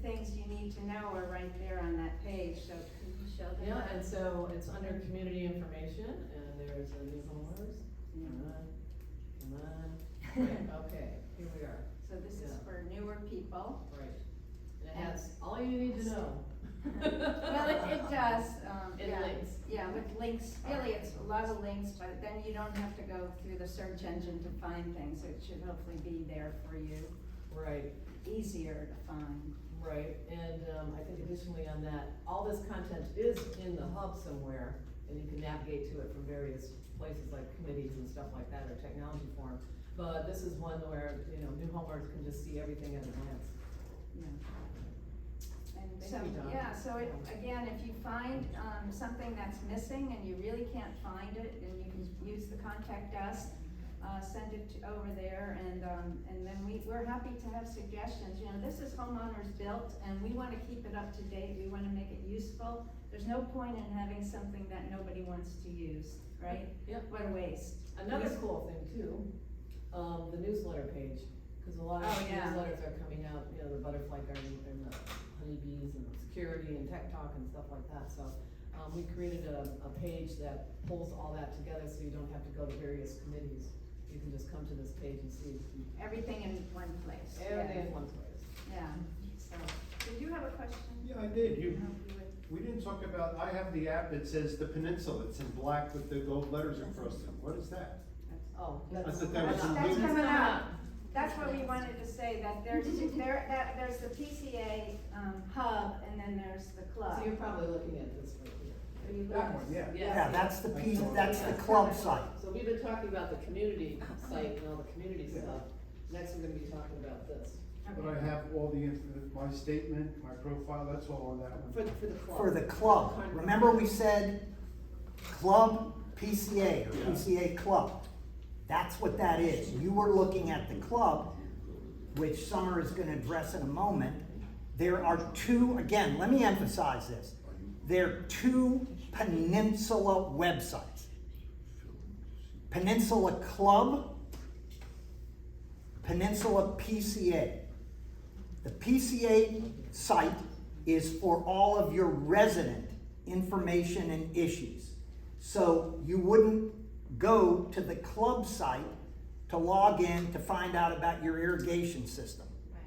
S7: things you need to know are right there on that page, so can you show them?
S2: Yeah,
S7: that?
S2: and so it's under community information, and there's a new homeowners. Come on. Right, okay, here we are,
S7: So this is
S2: Yeah.
S7: for newer people.
S2: right. And it has all you need to know.
S7: Well, it does,
S2: It
S7: yeah.
S2: links.
S7: Yeah, with links, really, it's a lot of links, but then you don't have to go through the search engine to find things, it should hopefully be there for you,
S2: Right,
S7: easier to find.
S2: right, and, I think additionally on that, all this content is in the hub somewhere, and you can navigate to it from various places like committees and stuff like that, or technology forum. But this is one where, you know, new homeowners can just see everything at a glance.
S7: Yeah. And
S2: Thank
S7: so,
S2: you, Dawn.
S7: yeah, so again, if you find, something that's missing and you really can't find it, and you can use the contact us, send it over there, and then we're happy to have suggestions. You know, this is homeowners built, and we wanna keep it up to date, we wanna make it useful. There's no point in having something that nobody wants to use, right?
S2: Yep.
S7: What a waste.
S2: Another cool thing too, the newsletter page, cause a lot of
S7: Oh, yeah.
S2: newsletters are coming out, you know, the butterfly garden and the honeybees and security and tech talk and stuff like that, so. We created a page that pulls all that together so you don't have to go to various committees. You can just come to this page and see
S7: Everything in one place.
S2: everything in one place.
S7: Yeah, so, did you have a question?
S3: Yeah, I did.
S7: Help you with-
S3: We didn't talk about, I have the app that says the Peninsula, it's in black with the gold letters across it. What is that?
S2: Oh,
S3: I
S2: that's.
S3: thought that was
S7: That's
S3: new.
S7: coming up. That's what we wanted to say, that there's the PCA, hub, and then there's the club.
S2: So you're probably looking at this right here.
S7: Are you
S3: That
S7: looking?
S3: one, yeah.
S1: Yeah, that's the club site.
S2: So we've been talking about the community site and all the community stuff. Next, we're gonna be talking about this.
S3: But I have all my statement, my profile, that's all on that one.
S2: For the club.
S1: For the club, remember we said club PCA or PCA club? That's what that is. You were looking at the club, which Summer is gonna address in a moment. There are two, again, let me emphasize this. There are two Peninsula websites. Peninsula Club, Peninsula PCA. The PCA site is for all of your resident information and issues. So you wouldn't go to the club site to log in to find out about your irrigation system.
S7: Right.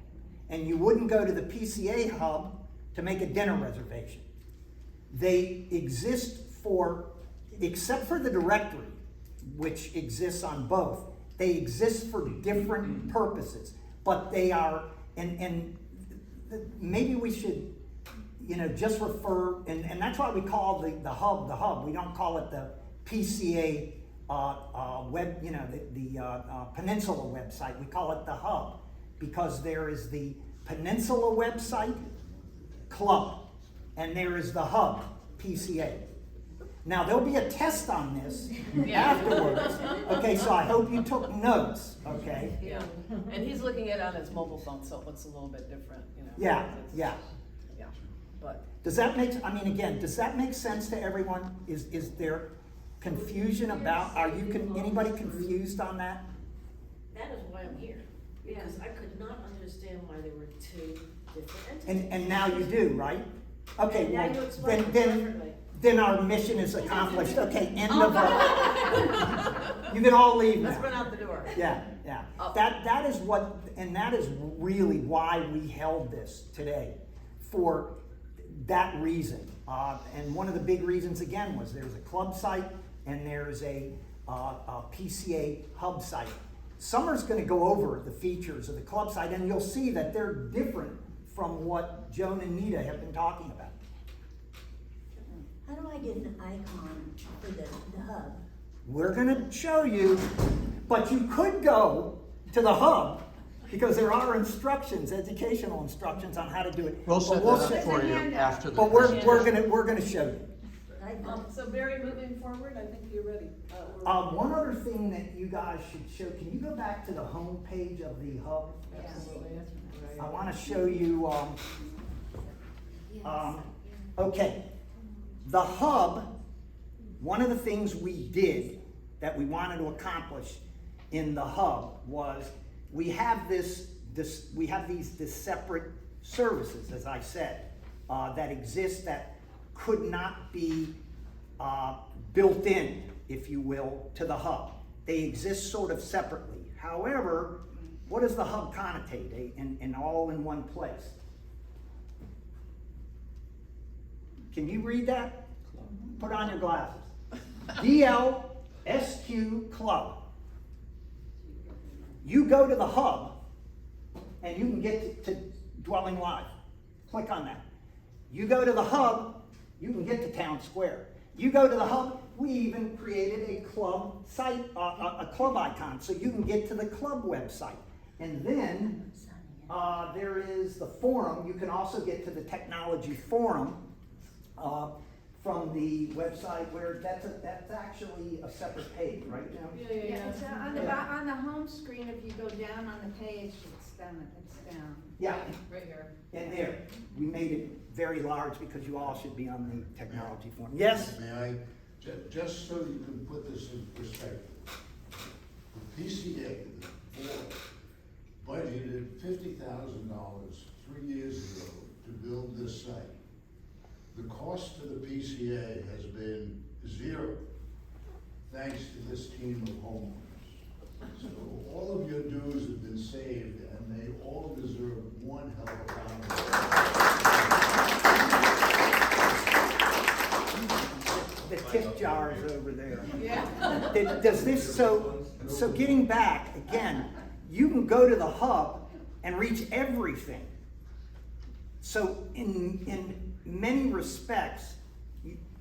S1: And you wouldn't go to the PCA hub to make a dinner reservation. They exist except for the directory, which exists on both, they exist for different purposes. But they are, and maybe we should, just refer, and that's why we call the hub. We don't call it the PCA web, the Peninsula website. We call it the hub because there is the Peninsula website, club, and there is the hub, PCA. Now, there'll be a test on this afterwards. Okay, so I hope you took notes, okay?
S2: Yeah, and he's looking at it on his mobile phone, so it looks a little bit different, you know.
S1: Yeah,
S2: It's-
S1: yeah.
S2: Yeah, but,
S1: Does that make, I mean, again, does that make sense to everyone? Is there confusion about, anybody confused on that?
S8: That is why I'm here, because I could not understand why there were two different entities.
S1: And now you do, right? Okay,
S8: Now
S1: well,
S8: you explain it
S1: then
S8: differently.
S1: our mission is accomplished. Okay, end of You can all leave
S2: let's run
S1: now.
S2: out the door.
S1: Yeah, yeah.
S2: Oh.
S1: That is what, and that is really why we held this today, for that reason. And one of the big reasons, again, was there's a club site and there's a PCA hub site. Summer's gonna go over the features of the club site, and you'll see that they're different from what Joan and Nita have been talking about.
S9: How do I get an icon for the hub?
S1: We're gonna show you, but you could go to the hub, because there are instructions, educational instructions on how to do it.
S5: We'll
S1: But
S5: set
S1: we'll
S5: that up
S1: show-
S5: for you after the.
S1: But we're gonna show you.
S2: So Barry, moving forward, I think you're ready. We're-
S1: One other thing that you guys should show, can you go back to the home page of the hub?
S2: Absolutely.
S1: I wanna show you, okay. The hub, one of the things we did that we wanted to accomplish in the hub was we have these separate services, as I said, that exist that could not be built in, if you will, to the hub. They exist sort of separately. However, what does the hub connotate in all in one place? Can you read that? Put on your glasses. DLSQ Club. You go to the hub and you can get to Dwelling Live. Click on that. You go to the hub, you can get to Town Square. You go to the hub, we even created a club site, a club icon, so you can get to the club website. And then there is the forum. You can also get to the technology forum from the website, where that's actually a separate page, right, Joan?
S7: Yeah, it's on the home screen, if you go down on the page, it's down.
S1: Yeah,
S2: Right here.
S1: and there, we made it very large because you all should be on the technology forum. Yes?
S6: May I, just so you can put this in perspective, the PCA, the board, budgeted $50,000 3 years ago to build this site. The cost to the PCA has been zero, thanks to this team of homeowners. So all of your dues have been saved, and they all deserve one hell of a round of applause.
S1: The tip jar is over there.
S2: Yeah.
S1: Does this, so getting back, again, you can go to the hub and reach everything. So in many respects,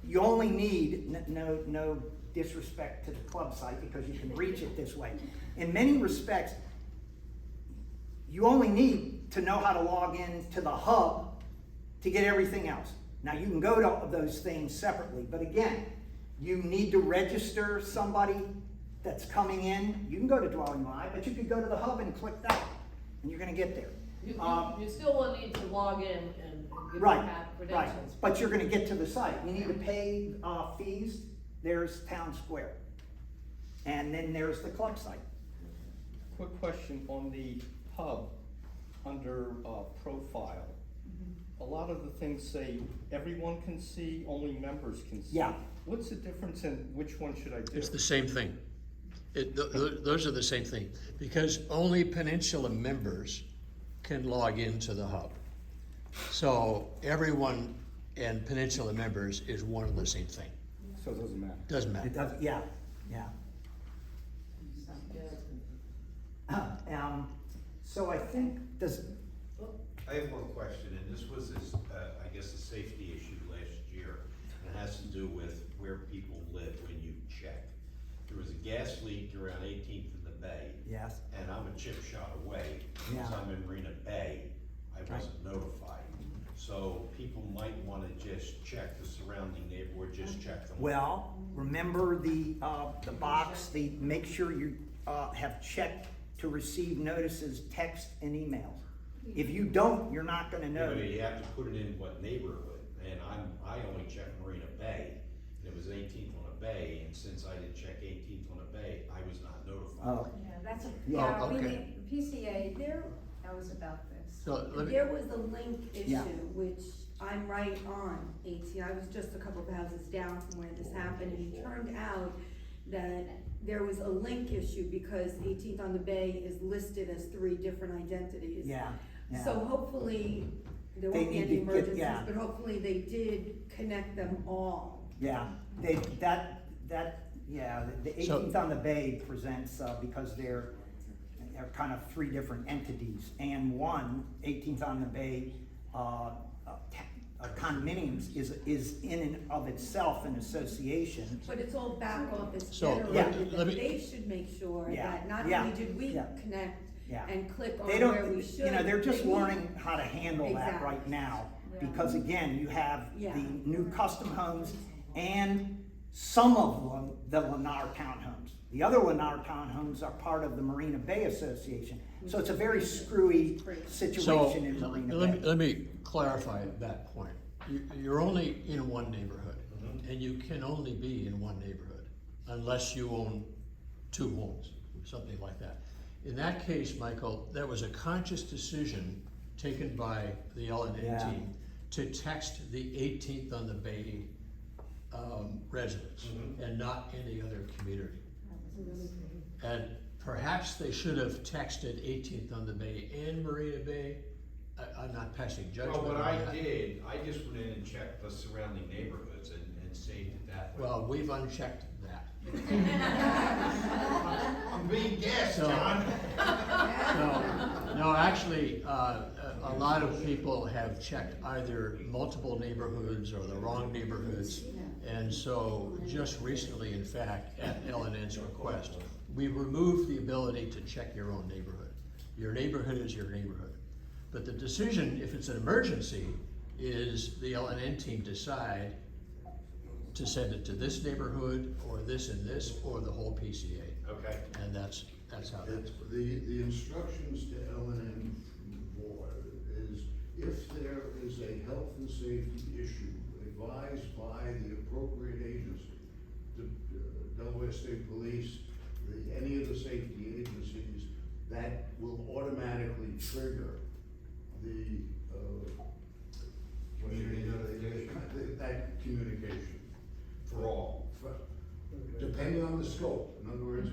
S1: you only need, no disrespect to the club site, because you can reach it this way. In many respects, you only need to know how to log in to the hub to get everything else. Now, you can go to those things separately, but again, you need to register somebody that's coming in. You can go to Dwelling Live, but you could go to the hub and click that, and you're gonna get there.
S2: You still will need to log in and give
S1: Right,
S2: your credentials.
S1: but you're gonna get to the site. You need to pay fees. There's Town Square. And then there's the club site.
S10: Quick question on the hub, under profile. A lot of the things say everyone can see, only members can see.
S1: Yeah.
S10: What's the difference in which one should I do?
S5: It's the same thing. Those are the same thing, because only Peninsula members can log into the hub. So everyone and Peninsula members is one and the same thing.
S10: So it doesn't matter.
S5: Doesn't matter.
S1: It does, yeah. So I think,
S11: I have one question, and this was, I guess, a safety issue last year. And it has to do with where people live when you check. There was a gas leak around 18th in the Bay.
S1: yes,
S11: And I'm a chip shot away.
S1: Yeah.
S11: Because I'm in Marina Bay, I wasn't notified. So people might wanna just check the surrounding neighborhood, just check them.
S1: Well, remember the box, make sure you, have checked to receive notices, text and emails. If you don't, you're not gonna
S11: Yeah,
S1: know.
S11: but you have to put it in what neighborhood, and I only checked Marina Bay, and it was 18th on a bay, and since I didn't check 18th on a bay, I was not notified.
S1: Oh,
S7: Yeah, that's,
S1: Yeah.
S10: Oh,
S7: we
S10: okay.
S7: need, PCA, there, knows about this.
S5: So let me,
S9: There was a link
S1: Yeah.
S9: issue, which I'm right on, 18. I was just a couple of houses down from where this happened, and it turned out that there was a link issue because 18th on the Bay is listed as 3 different identities.
S1: yeah,
S9: So
S1: yeah.
S9: hopefully, there
S1: They
S9: won't be
S1: need
S9: any
S1: to get-
S9: emergencies,
S1: yeah.
S9: but hopefully they did connect them all.
S1: Yeah, the
S5: So-
S1: 18th on the Bay presents, because they're kind of 3 different entities. And one, 18th on the Bay, condominiums is in and of itself an association.
S9: But it's all back office
S5: So,
S9: generated,
S1: yeah,
S5: let
S9: that
S5: me-
S9: they should make sure
S1: Yeah,
S9: that not
S1: yeah,
S9: only did we
S1: yeah.
S9: connect
S1: Yeah.
S9: and click on
S1: They
S9: where we
S1: don't,
S9: should.
S1: you know, they're just
S9: they need-
S1: learning how to handle that
S9: Exactly.
S1: right now.
S7: Yeah.
S1: Because again, you have
S9: Yeah.
S1: the new custom homes and some of them, the Lennar townhomes. The other Lennar townhomes are part of the Marina Bay Association. So it's a very screwy
S5: so,
S1: situation in Marina
S5: let me,
S1: Bay.
S5: let me clarify that point. You're only in one neighborhood, and you can only be in one neighborhood unless you own 2 homes, something like that. In that case, Michael, that was a conscious decision taken by the L&N
S1: Yeah.
S5: team to text the 18th on the Bay residents and not any other community. And perhaps they should have texted 18th on the Bay and Marina Bay. I'm not passing judgment
S11: Well,
S5: on
S11: what I
S5: that.
S11: did, I just went in and checked the surrounding neighborhoods and saved it that way.
S5: Well, we've unchecked that.
S11: I'm being guessed,
S5: So-
S11: John.
S5: No, actually, a lot of people have checked either multiple neighborhoods or the wrong neighborhoods. And so just recently, in fact, at L&N's request, we removed the ability to check your own neighborhood. Your neighborhood is your neighborhood. But the decision, if it's an emergency, is the L&N team decide to send it to this neighborhood or this and this or the whole PCA.
S11: Okay.
S5: And that's how that's.
S6: The instructions to L&N from the board is if there is a health and safety issue advised by the appropriate agency, the Delaware State Police, any of the safety agencies, that will automatically trigger the, that communication.
S11: For all.
S6: Depending on the scope, in other words,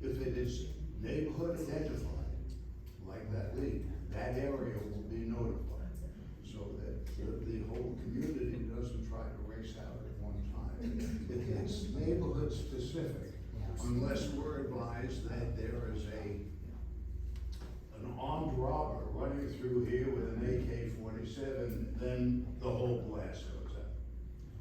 S6: if it is neighborhood identified, like that league, that area will be notified. So that the whole community doesn't try to race out at one time. It's neighborhood specific, unless we're advised that there is an armed robber running through here with an AK-47, then the whole blast goes out.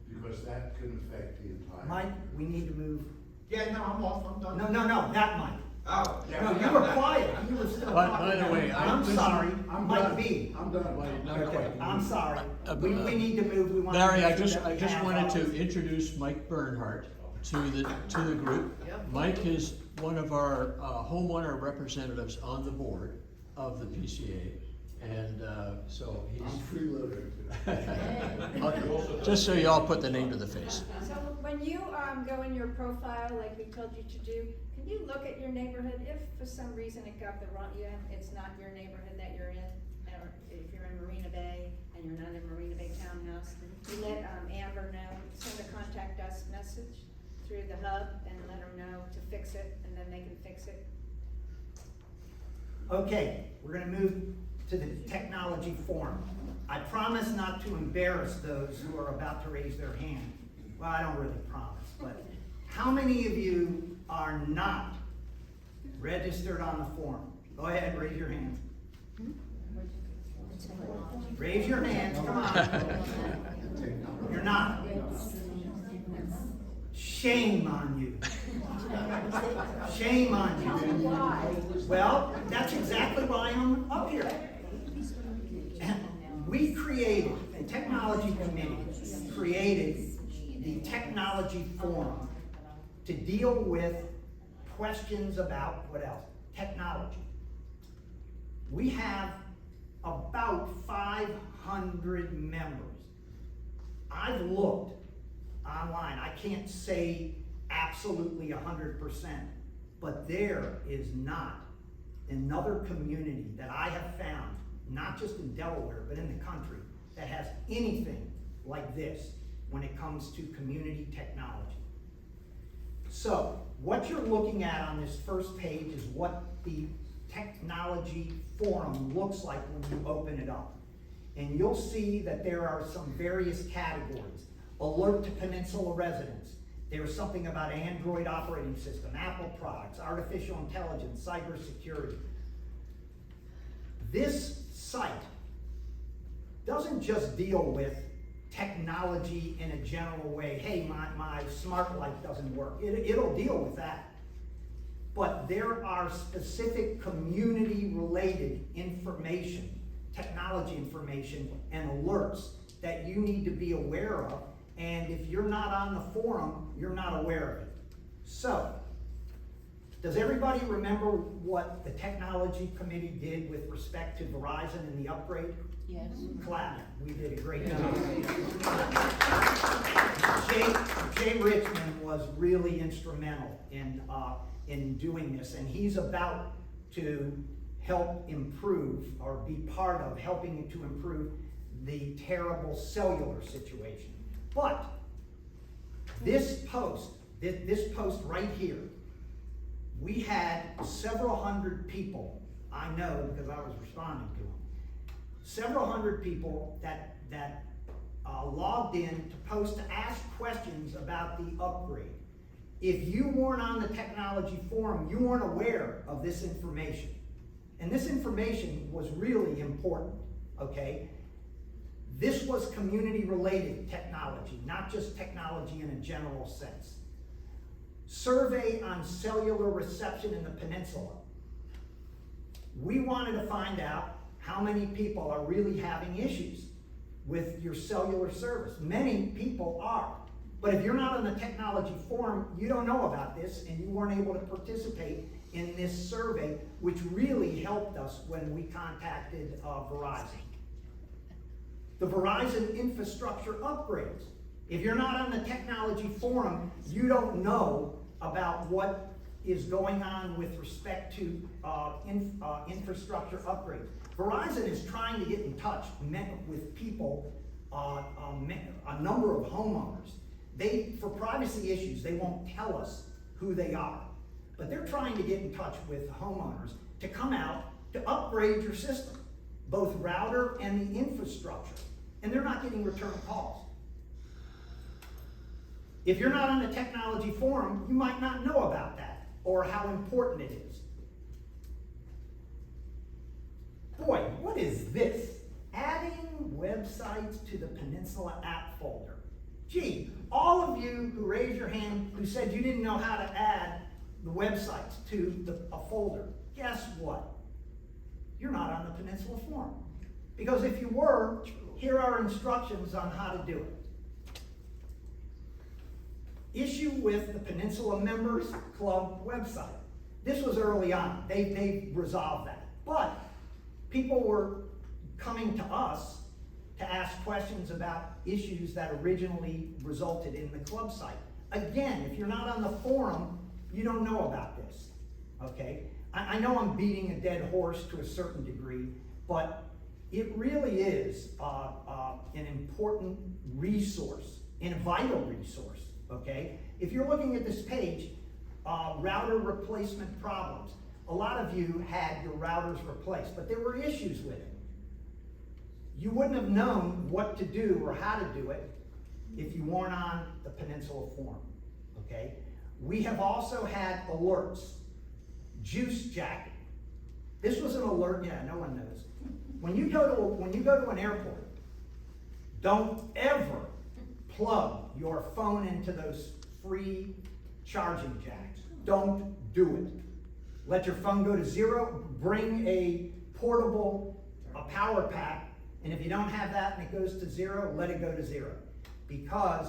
S6: Because that can affect the entire.
S1: Mike, we need to move.
S11: Yeah, no, I'm off, I'm done.
S1: No, that Mike.
S11: Oh.
S1: No, you were quiet, you were still
S5: By
S1: talking.
S5: the way,
S1: I'm sorry,
S6: I'm
S1: Mike
S6: done.
S1: B.
S6: I'm done.
S5: Wait, not
S1: Okay,
S5: quite.
S1: I'm sorry. We
S5: uh,
S1: need to move, we want to.
S5: Larry, I
S1: make sure
S5: just,
S1: that we
S5: I just
S1: have
S5: wanted
S1: all-
S5: to introduce Mike Bernhardt to the group.
S2: Yep.
S5: Mike is one of our homeowner representatives on the board of the PCA, and so
S6: I'm
S5: he's,
S6: freeloading.
S5: just so you all put the name to the face.
S7: So when you, go in your profile, like we told you to do, can you look at your neighborhood, if for some reason it got the wrong, it's not your neighborhood that you're in, or if you're in Marina Bay and you're not in Marina Bay Townhouse, you let, Amber know, send a contact us message through the hub and let her know to fix it, and then they can fix it.
S1: Okay, we're gonna move to the technology forum. I promise not to embarrass those who are about to raise their hand. Well, I don't really promise, but how many of you are not registered on the forum? Go ahead, raise your hand. Raise your hands, come on. You're not. Shame on you. Shame on you. Well, that's exactly why I'm up here. We created, the technology committee created the technology forum to deal with questions about, what else? Technology. We have about 500 members. I've looked online, I can't say absolutely 100%, but there is not another community that I have found, not just in Delaware, but in the country, that has anything like this when it comes to community technology. So, what you're looking at on this first page is what the technology forum looks like when you open it up. And you'll see that there are some various categories. Alert to Peninsula residents. There's something about Android operating system, Apple products, artificial intelligence, cybersecurity. This site doesn't just deal with technology in a general way. Hey, my smart light doesn't work. It'll deal with that. But there are specific community-related information, technology information, and alerts that you need to be aware of. And if you're not on the forum, you're not aware of it. So, does everybody remember what the technology committee did with respect to Verizon and the upgrade?
S8: Yes.
S1: Clap. We did a great job. Jay Richmond was really instrumental in doing this, and he's about to help improve, or be part of helping to improve the terrible cellular situation. But this post right here, we had several hundred people, I know because I was responding to them, several hundred people that logged in to post, to ask questions about the upgrade. If you weren't on the technology forum, you weren't aware of this information. And this information was really important, okay? This was community-related technology, not just technology in a general sense. Survey on cellular reception in the peninsula. We wanted to find out how many people are really having issues with your cellular service. Many people are. But if you're not on the technology forum, you don't know about this, and you weren't able to participate in this survey, which really helped us when we contacted Verizon. The Verizon infrastructure upgrades. If you're not on the technology forum, you don't know about what is going on with respect to infrastructure upgrades. Verizon is trying to get in touch with people, a number of homeowners. For privacy issues, they won't tell us who they are. But they're trying to get in touch with homeowners to come out to upgrade your system, both router and the infrastructure. And they're not getting return calls. If you're not on the technology forum, you might not know about that or how important it is. Boy, what is this? Adding websites to the Peninsula app folder. Gee, all of you who raised your hand who said you didn't know how to add the websites to a folder, guess what? You're not on the Peninsula forum. Because if you were, here are instructions on how to do it. Issue with the Peninsula Members Club website. This was early on. They resolved that. But people were coming to us to ask questions about issues that originally resulted in the club site. Again, if you're not on the forum, you don't know about this, okay? I know I'm beating a dead horse to a certain degree, but it really is an important resource, and a vital resource, okay? If you're looking at this page, router replacement problems. A lot of you had your routers replaced, but there were issues with it. You wouldn't have known what to do or how to do it if you weren't on the Peninsula forum, okay? We have also had alerts. Juice jacking. This was an alert, yeah, no one knows. When you go to an airport, don't ever plug your phone into those free charging jacks. Don't do it. Let your phone go to zero, bring a portable power pack, And if you don't have that and it goes to 0, let it go to 0. Because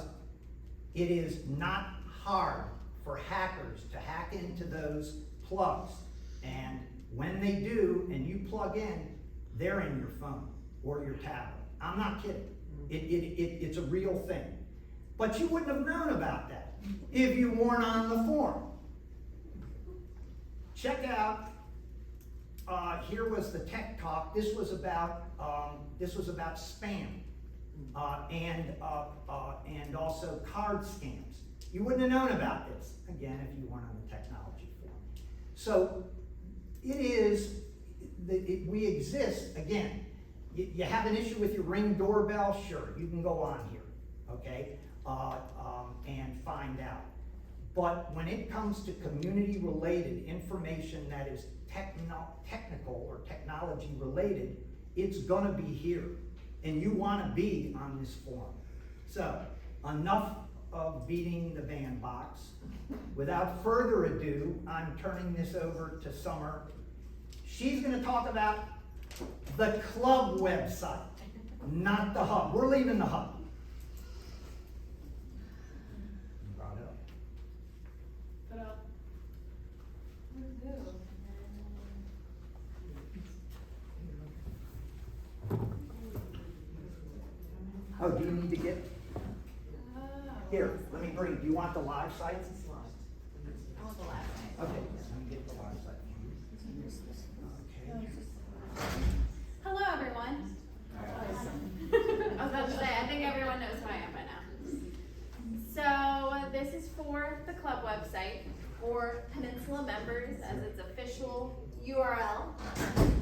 S1: it is not hard for hackers to hack into those plugs. And when they do, and you plug in, they're in your phone or your tablet. I'm not kidding. It's a real thing. But you wouldn't have known about that if you weren't on the forum. Check out, here was the tech talk. This was about spam and also card scams. You wouldn't have known about this, again, if you weren't on the technology forum. So it is, we exist, again, you have an issue with your Ring doorbell, sure, you can go on here, okay, and find out. But when it comes to community-related information that is technical or technology-related, it's gonna be here, and you wanna be on this forum. So, enough of beating the bandbox. Without further ado, I'm turning this over to Summer. She's gonna talk about the club website, not the hub. We're leaving the hub.
S2: Ta-da.
S1: Oh, do you need to get, here, let me bring, do you want the live site?
S7: I want the last name.
S1: Okay, let me get the live site. Okay.
S7: Hello, everyone. I was about to say, I think everyone knows who I am by now. So this is for the club website for Peninsula members as its official URL.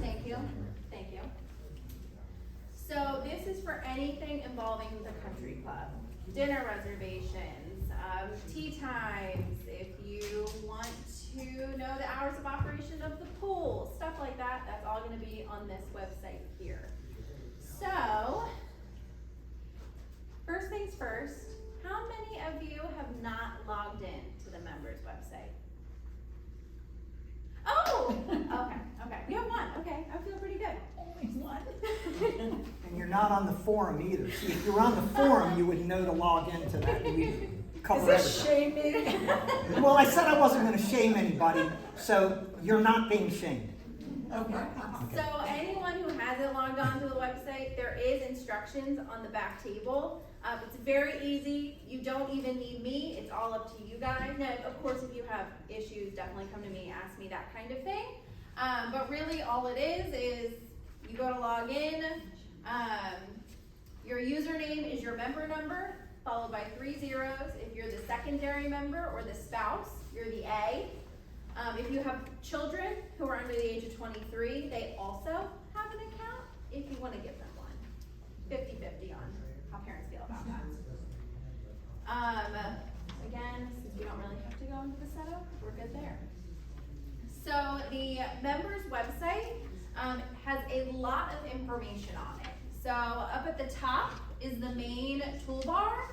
S7: Thank you, thank you. So this is for anything involving the country club. Dinner reservations, tea times, if you want to know the hours of operation of the pool, stuff like that, that's all gonna be on this website here. So, first things first, how many of you have not logged in to the members website? Oh, okay, you have one, okay, I feel pretty good. Only one?
S1: And you're not on the forum either. See, if you're on the forum, you would know to log into that. We cover everything.
S2: Shaming.
S1: Well, I said I wasn't gonna shame anybody, so you're not being shamed.
S2: Okay.
S7: So anyone who hasn't logged on to the website, there is instructions on the back table. It's very easy. You don't even need me. It's all up to you guys. Now, of course, if you have issues, definitely come to me, ask me that kind of thing. But really all it is you go to log in. Your username is your member number, followed by 3 zeros. If you're the secondary member or the spouse, you're the A. If you have children who are under the age of 23, they also have an account if you want to give them one. 50-50 on how parents feel about that. Again, since we don't really have to go into the setup, we're good there. So the members website has a lot of information on it. So up at the top is the main toolbar.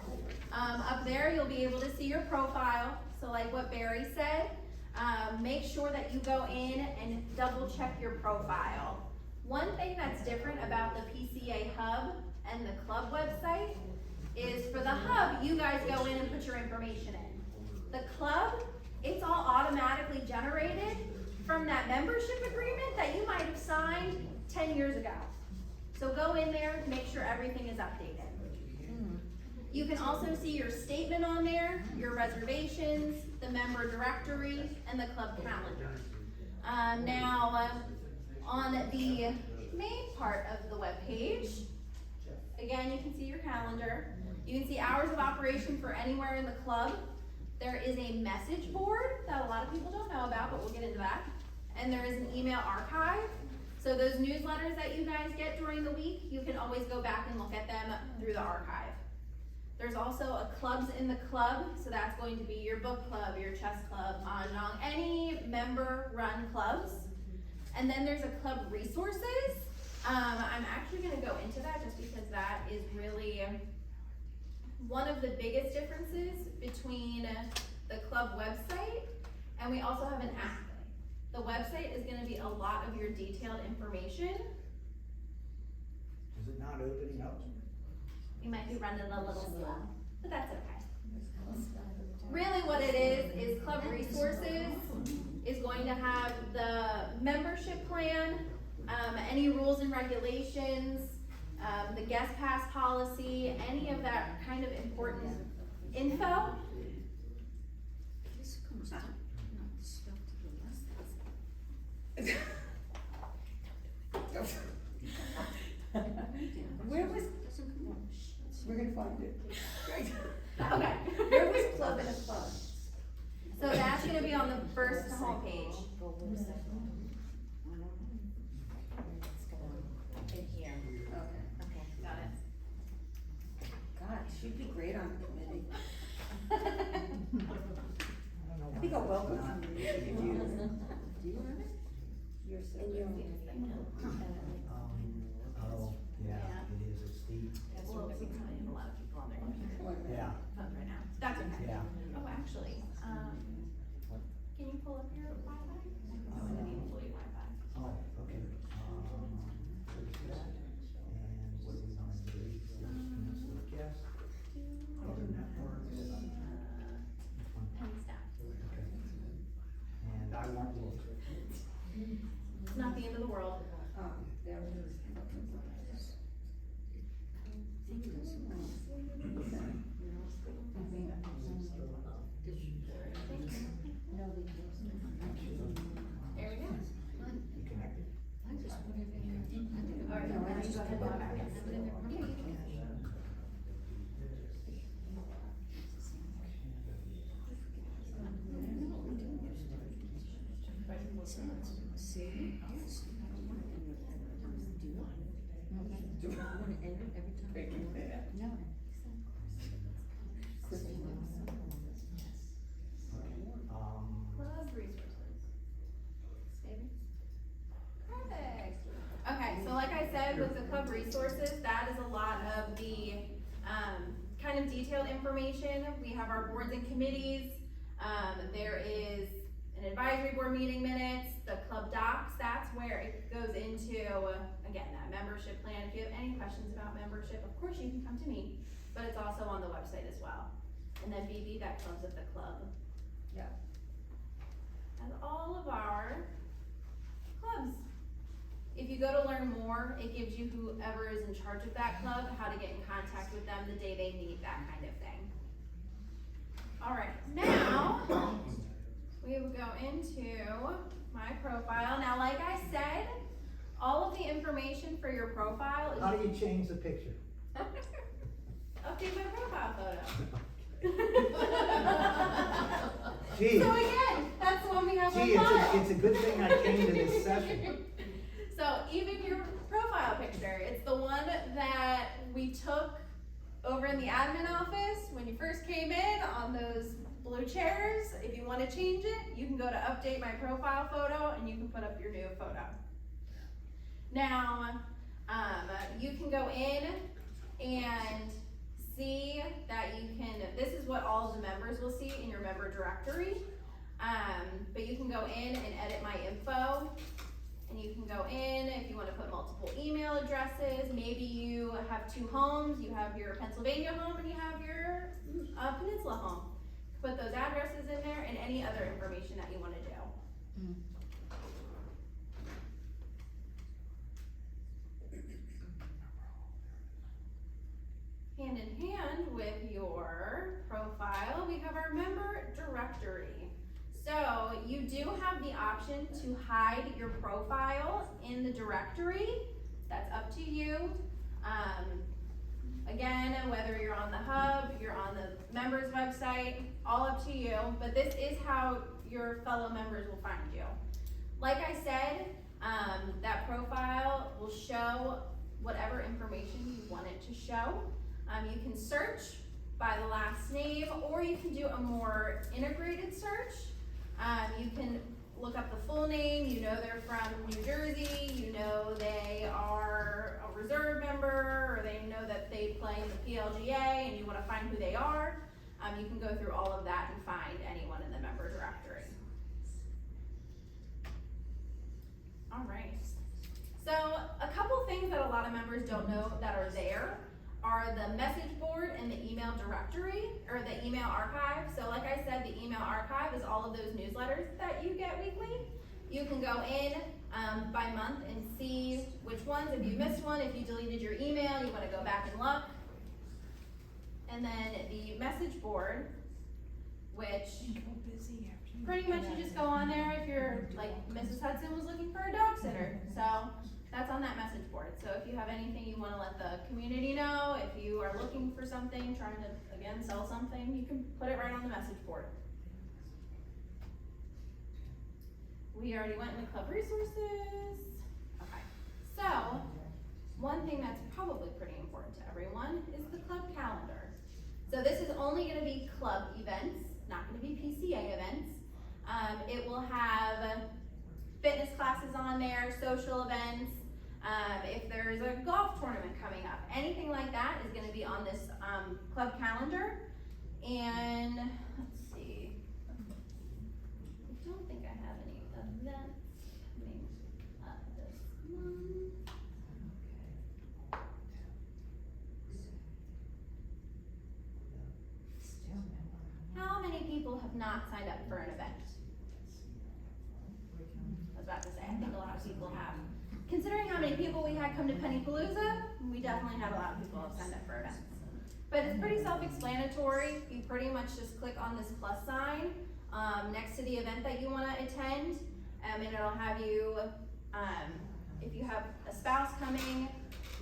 S7: Up there you'll be able to see your profile. So like what Barry said, make sure that you go in and double check your profile. One thing that's different about the PCA Hub and the club website is for the hub, you guys go in and put your information in. The club, it's all automatically generated from that membership agreement that you might have signed 10 years ago. So go in there, make sure everything is updated. You can also see your statement on there, your reservations, the member directory, and the club calendar. On the main part of the web page, again, you can see your calendar. You can see hours of operation for anywhere in the club. There is a message board that a lot of people don't know about, but we'll get into that. And there is an email archive. So those newsletters that you guys get during the week, you can always go back and look at them through the archive. There's also a clubs in the club, so that's going to be your book club, your chess club, mahjong, any member-run clubs. And then there's a club resources. I'm actually gonna go into that just because that is really one of the biggest differences between the club website, and we also have an app. The website is gonna be a lot of your detailed information.
S1: Is it not opening up?
S12: You might be running a little slow, but that's okay. Really what it is Club Resources is going to have the membership plan, any rules and regulations, the guest pass policy, any of that kind of important info.
S9: Where was, we're gonna find it.
S12: Okay.
S9: Where was Club in a Club?
S12: So that's gonna be on the first homepage.
S8: In here.
S9: Okay.
S12: Got it.
S9: God, she'd be great on the committee. I think I'll welcome you. Do you have it? You're so.
S1: Oh, yeah, it is, it's steep.
S12: That's a lot of people on their
S1: Yeah.
S12: phones right now. That's okay.
S1: Yeah.
S12: Oh, actually, can you pull up your Wi-Fi? I'm gonna need employee Wi-Fi.
S1: Oh, okay. There's that. And what are we gonna do? Peninsula guest, other networks.
S12: Penny staff.
S1: Okay. And I won't look.
S12: It's not the end of the world.
S9: There it is.
S12: There we go.
S1: You connected?
S12: All right,
S9: No, I just-
S12: go ahead and log back in. Club resources. Maybe? Perfect. Okay, so like I said, with the club resources, that is a lot of the, kind of detailed information. We have our boards and committees. There is an advisory board meeting minutes, the club docs, that's where it goes into, again, that membership plan. If you have any questions about membership, of course you can come to me, but it's also on the website as well. And then BB, that comes with the club.
S9: Yeah.
S12: And all of our clubs. If you go to learn more, it gives you whoever is in charge of that club, how to get in contact with them the day they need, that kind of thing. All right, now we will go into my profile. Now, like I said, all of the information for your profile is.
S1: How do you change the picture?
S12: Update my profile photo.
S1: Gee.
S12: So again, that's the one we have on
S1: Gee,
S12: file.
S1: it's a good thing I came to this session.
S12: So even your profile picture, it's the one that we took over in the admin office when you first came in on those blue chairs. If you want to change it, you can go to update my profile photo and you can put up your new photo. Now, you can go in and see that you can, this is what all of the members will see in your member directory. But you can go in and edit my info. And you can go in if you want to put multiple email addresses. Maybe you have two homes. You have your Pennsylvania home and you have your Peninsula home. Put those addresses in there and any other information that you want to do. Hand in hand with your profile, we have our member directory. So you do have the option to hide your profile in the directory. That's up to you. Again, whether you're on the hub, you're on the members website, all up to you, but this is how your fellow members will find you. Like I said, that profile will show whatever information you want it to show. You can search by the last name, or you can do a more integrated search. You can look up the full name, you know they're from New Jersey, you know they are a reserve member, or they know that they play in the PLGA and you want to find who they are. You can go through all of that and find anyone in the member directory. All right, So a couple things that a lot of members don't know that are there are the message board and the email directory, or the email archive. So like I said, the email archive is all of those newsletters that you get weekly. You can go in by month and see which ones, if you missed one, if you deleted your email, you wanna go back and look. And then the message board, which pretty much you just go on there if you're, like Mrs. Hudson was looking for a dog sitter. So that's on that message board. So if you have anything you wanna let the community know, if you are looking for something, trying to, again, sell something, you can put it right on the message board. We already went into club resources. Okay, so one thing that's probably pretty important to everyone is the club calendar. So this is only gonna be club events, not gonna be PCA events. It will have fitness classes on there, social events. If there's a golf tournament coming up, anything like that is gonna be on this club calendar. And let's see, I don't think I have any events coming up this month. How many people have not signed up for an event? I was about to say, I think a lot of people have. Considering how many people we had come to Peninsula, we definitely had a lot of people have signed up for events. But it's pretty self-explanatory. You pretty much just click on this plus sign next to the event that you want to attend, and it'll have you, if you have a spouse coming,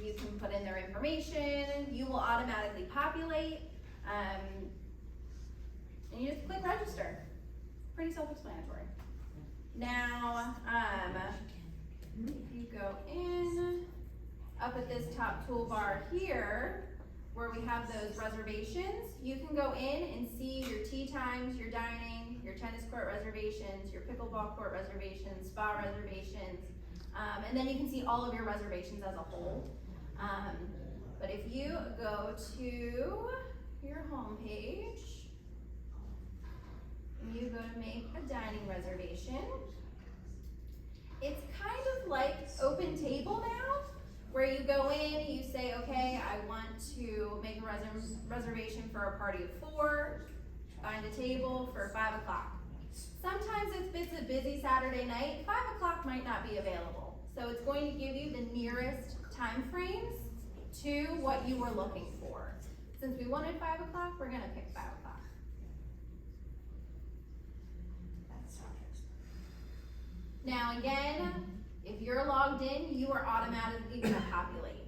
S12: you can put in their information. You will automatically populate, and you just click register. Pretty self-explanatory. Now, if you go in, up at this top toolbar here, where we have those reservations, you can go in and see your tea times, your dining, your tennis court reservations, your pickleball court reservations, spa reservations, and then you can see all of your reservations as a whole. But if you go to your home page, and you go to make a dining reservation, it's kind of like Open Table now, where you go in, you say, okay, I want to make a reservation for a party of 4, find a table for 5 o'clock. Sometimes if it's a busy Saturday night, 5 o'clock might not be available. So it's going to give you the nearest time frames to what you were looking for. Since we wanted 5 o'clock, we're gonna pick 5 o'clock. Now again, if you're logged in, you are automatically gonna populate.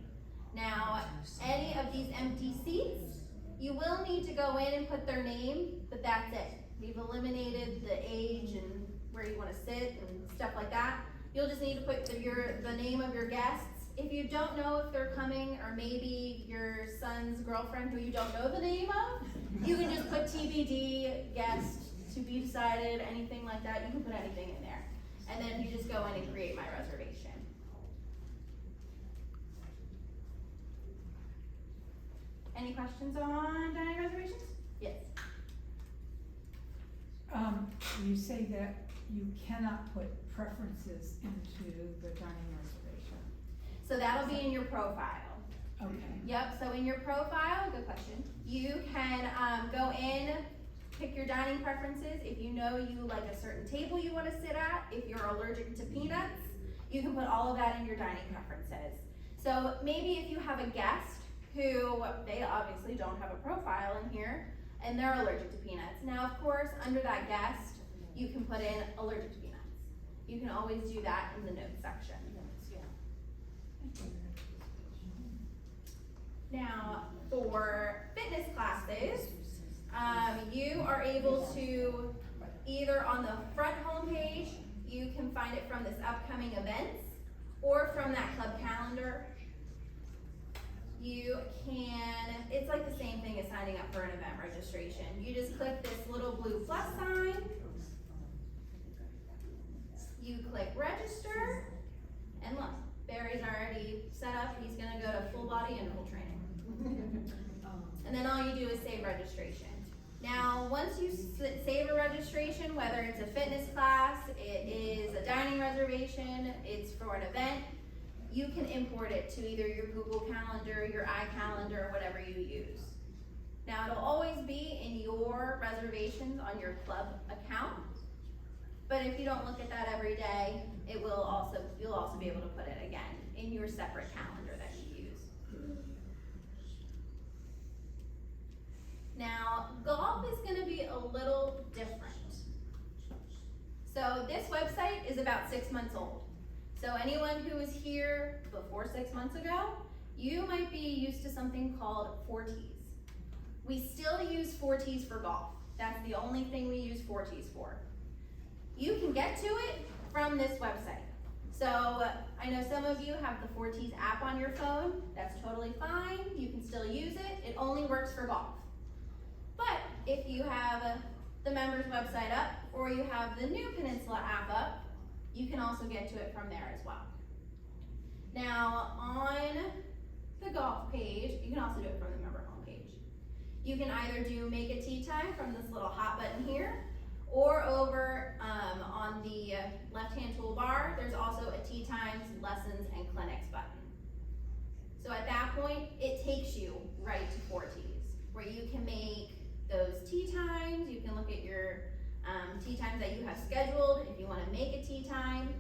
S12: Now, any of these empty seats, you will need to go in and put their name, but that's it. We've eliminated the age and where you wanna sit and stuff like that. You'll just need to put the name of your guests. If you don't know if they're coming, or maybe your son's girlfriend who you don't know the name of, you can just put TBD, guest, to be decided, anything like that. You can put anything in there. And then you just go in and create my reservation. Any questions on dining reservations? Yes.
S13: You say that you cannot put preferences into the dining reservation.
S12: So that'll be in your profile.
S13: Okay.
S12: Yep, so in your profile, good question, you can go in, pick your dining preferences. If you know you like a certain table you want to sit at, if you're allergic to peanuts, you can put all of that in your dining preferences. So maybe if you have a guest who, they obviously don't have a profile in here, and they're allergic to peanuts. Now, of course, under that guest, you can put in allergic to peanuts. You can always do that in the notes section. Now, for fitness classes, you are able to, either on the front homepage, you can find it from this upcoming events, or from that club calendar. You can, it's like the same thing as signing up for an event registration. You just click this little blue plus sign, you click register, and look, Barry's already set up. He's gonna go to full body interval training. And then all you do is save registration. Now, once you save a registration, whether it's a fitness class, it is a dining reservation, it's for an event, you can import it to either your Google Calendar, your iCalendar, or whatever you use. Now, it'll always be in your reservations on your club account, but if you don't look at that every day, you'll also be able to put it again in your separate calendar that you use. Now, golf is gonna be a little different. So this website is about 6 months old. So anyone who was here before 6 months ago, you might be used to something called 4Ts. We still use 4Ts for golf. That's the only thing we use 4Ts for. You can get to it from this website. So I know some of you have the 4Ts app on your phone. That's totally fine. You can still use it. It only works for golf. But if you have the members website up or you have the new Peninsula app up, you can also get to it from there as well. Now on the golf page, you can also do it from the member homepage. You can either do make a tee time from this little hot button here, or over on the left-hand toolbar, there's also a tee times, lessons, and clinics button. So at that point, it takes you right to 4Ts, where you can make those tee times. You can look at your tee times that you have scheduled if you want to make a tee time,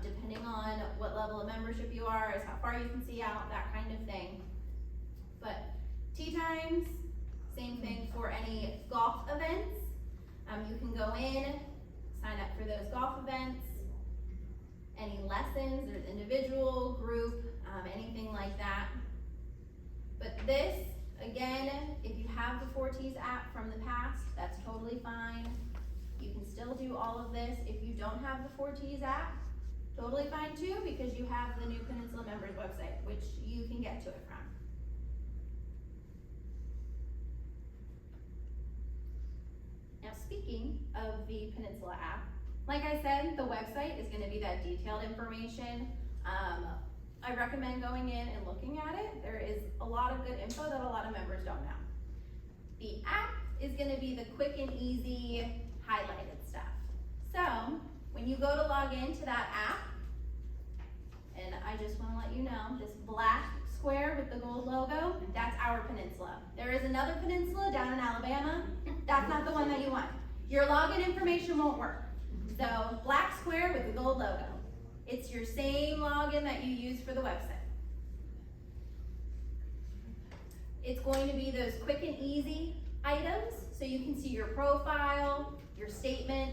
S12: depending on what level of membership you are, is how far you can see out, that kind of thing. But tee times, same thing for any golf events. You can go in, sign up for those golf events, any lessons, there's individual, group, anything like that. But this, again, if you have the 4Ts app from the past, that's totally fine. You can still do all of this. If you don't have the 4Ts app, totally fine too, because you have the new Peninsula members website, which you can get to it from. Now, speaking of the Peninsula app, like I said, the website is gonna be that detailed information. I recommend going in and looking at it. There is a lot of good info that a lot of members don't know. The app is gonna be the quick and easy highlighted stuff. So, when you go to log into that app, and I just wanna let you know, this black square with the gold logo, that's our Peninsula. There is another Peninsula down in Alabama. That's not the one that you want. Your login information won't work. So, black square with the gold logo. It's your same login that you use for the website. It's going to be those quick and easy items, so you can see your profile, your statement,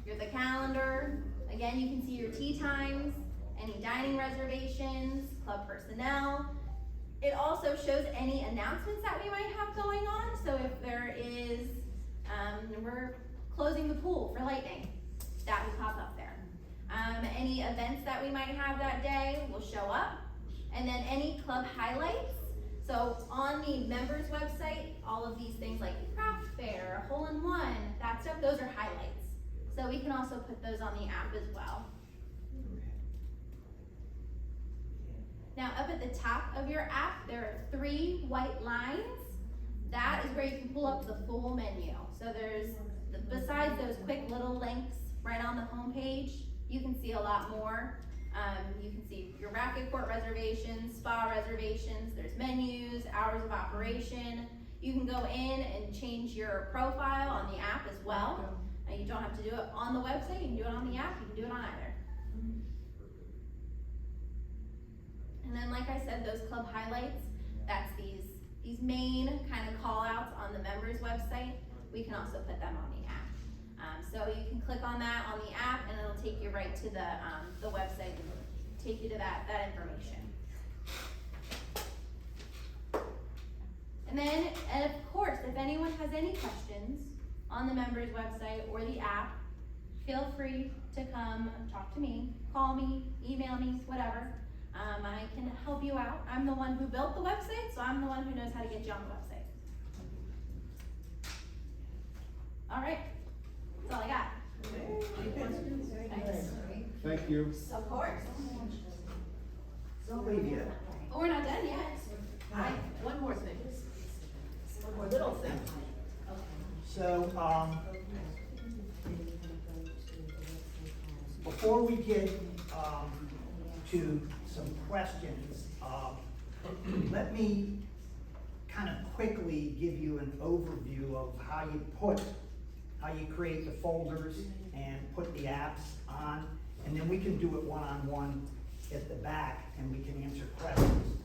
S12: the calendar. Again, you can see your tee times, any dining reservations, club personnel. It also shows any announcements that we might have going on. So if there is, we're closing the pool for lightning, that will pop up there. Any events that we might have that day will show up. And then any club highlights. So on the members website, all of these things like craft fair, hole-in-one, that stuff, those are highlights. So we can also put those on the app as well. Now up at the top of your app, there are 3 white lines. That is where you can pull up the full menu. So there's, besides those quick little links right on the home page, you can see a lot more. You can see your racket court reservations, spa reservations, there's menus, hours of operation. You can go in and change your profile on the app as well. You don't have to do it on the website, you can do it on the app, you can do it on either. And then like I said, those club highlights, that's these main kind of call outs on the members website. We can also put them on the app. So you can click on that on the app and it'll take you right to the website and take you to that information. And then, and of course, if anyone has any questions on the members website or the app, feel free to come talk to me, call me, email me, whatever. I can help you out. I'm the one who built the website, so I'm the one who knows how to get you on the website. All right, that's all I got. Any questions? Thanks.
S3: Thank you.
S12: Of course.
S1: Don't leave yet.
S12: Oh, we're not done yet.
S2: One more thing. One more little thing.
S1: So, before we get to some questions. Let me kind of quickly give you an overview of how you create the folders and put the apps on, and then we can do it one-on-one at the back and we can answer questions.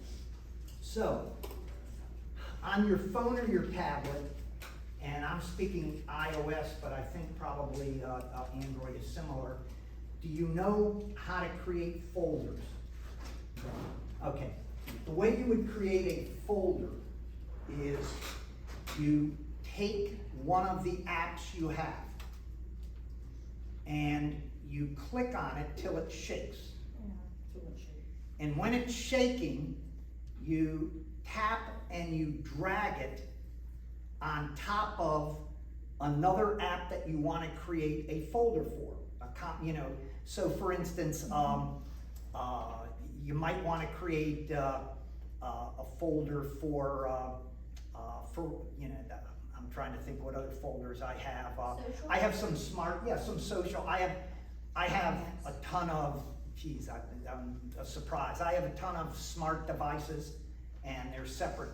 S1: So, on your phone or your tablet, and I'm speaking iOS, but I think probably Android is similar, do you know how to create folders? Okay, the way you would create a folder is you take one of the apps you have and you click on it till it shakes. And when it's shaking, you tap and you drag it on top of another app that you want to create a folder for. So for instance, you might want to create a folder for I'm trying to think what other folders I have. I have some some social. I have a ton of, I'm surprised. I have a ton of smart devices, and there's separate,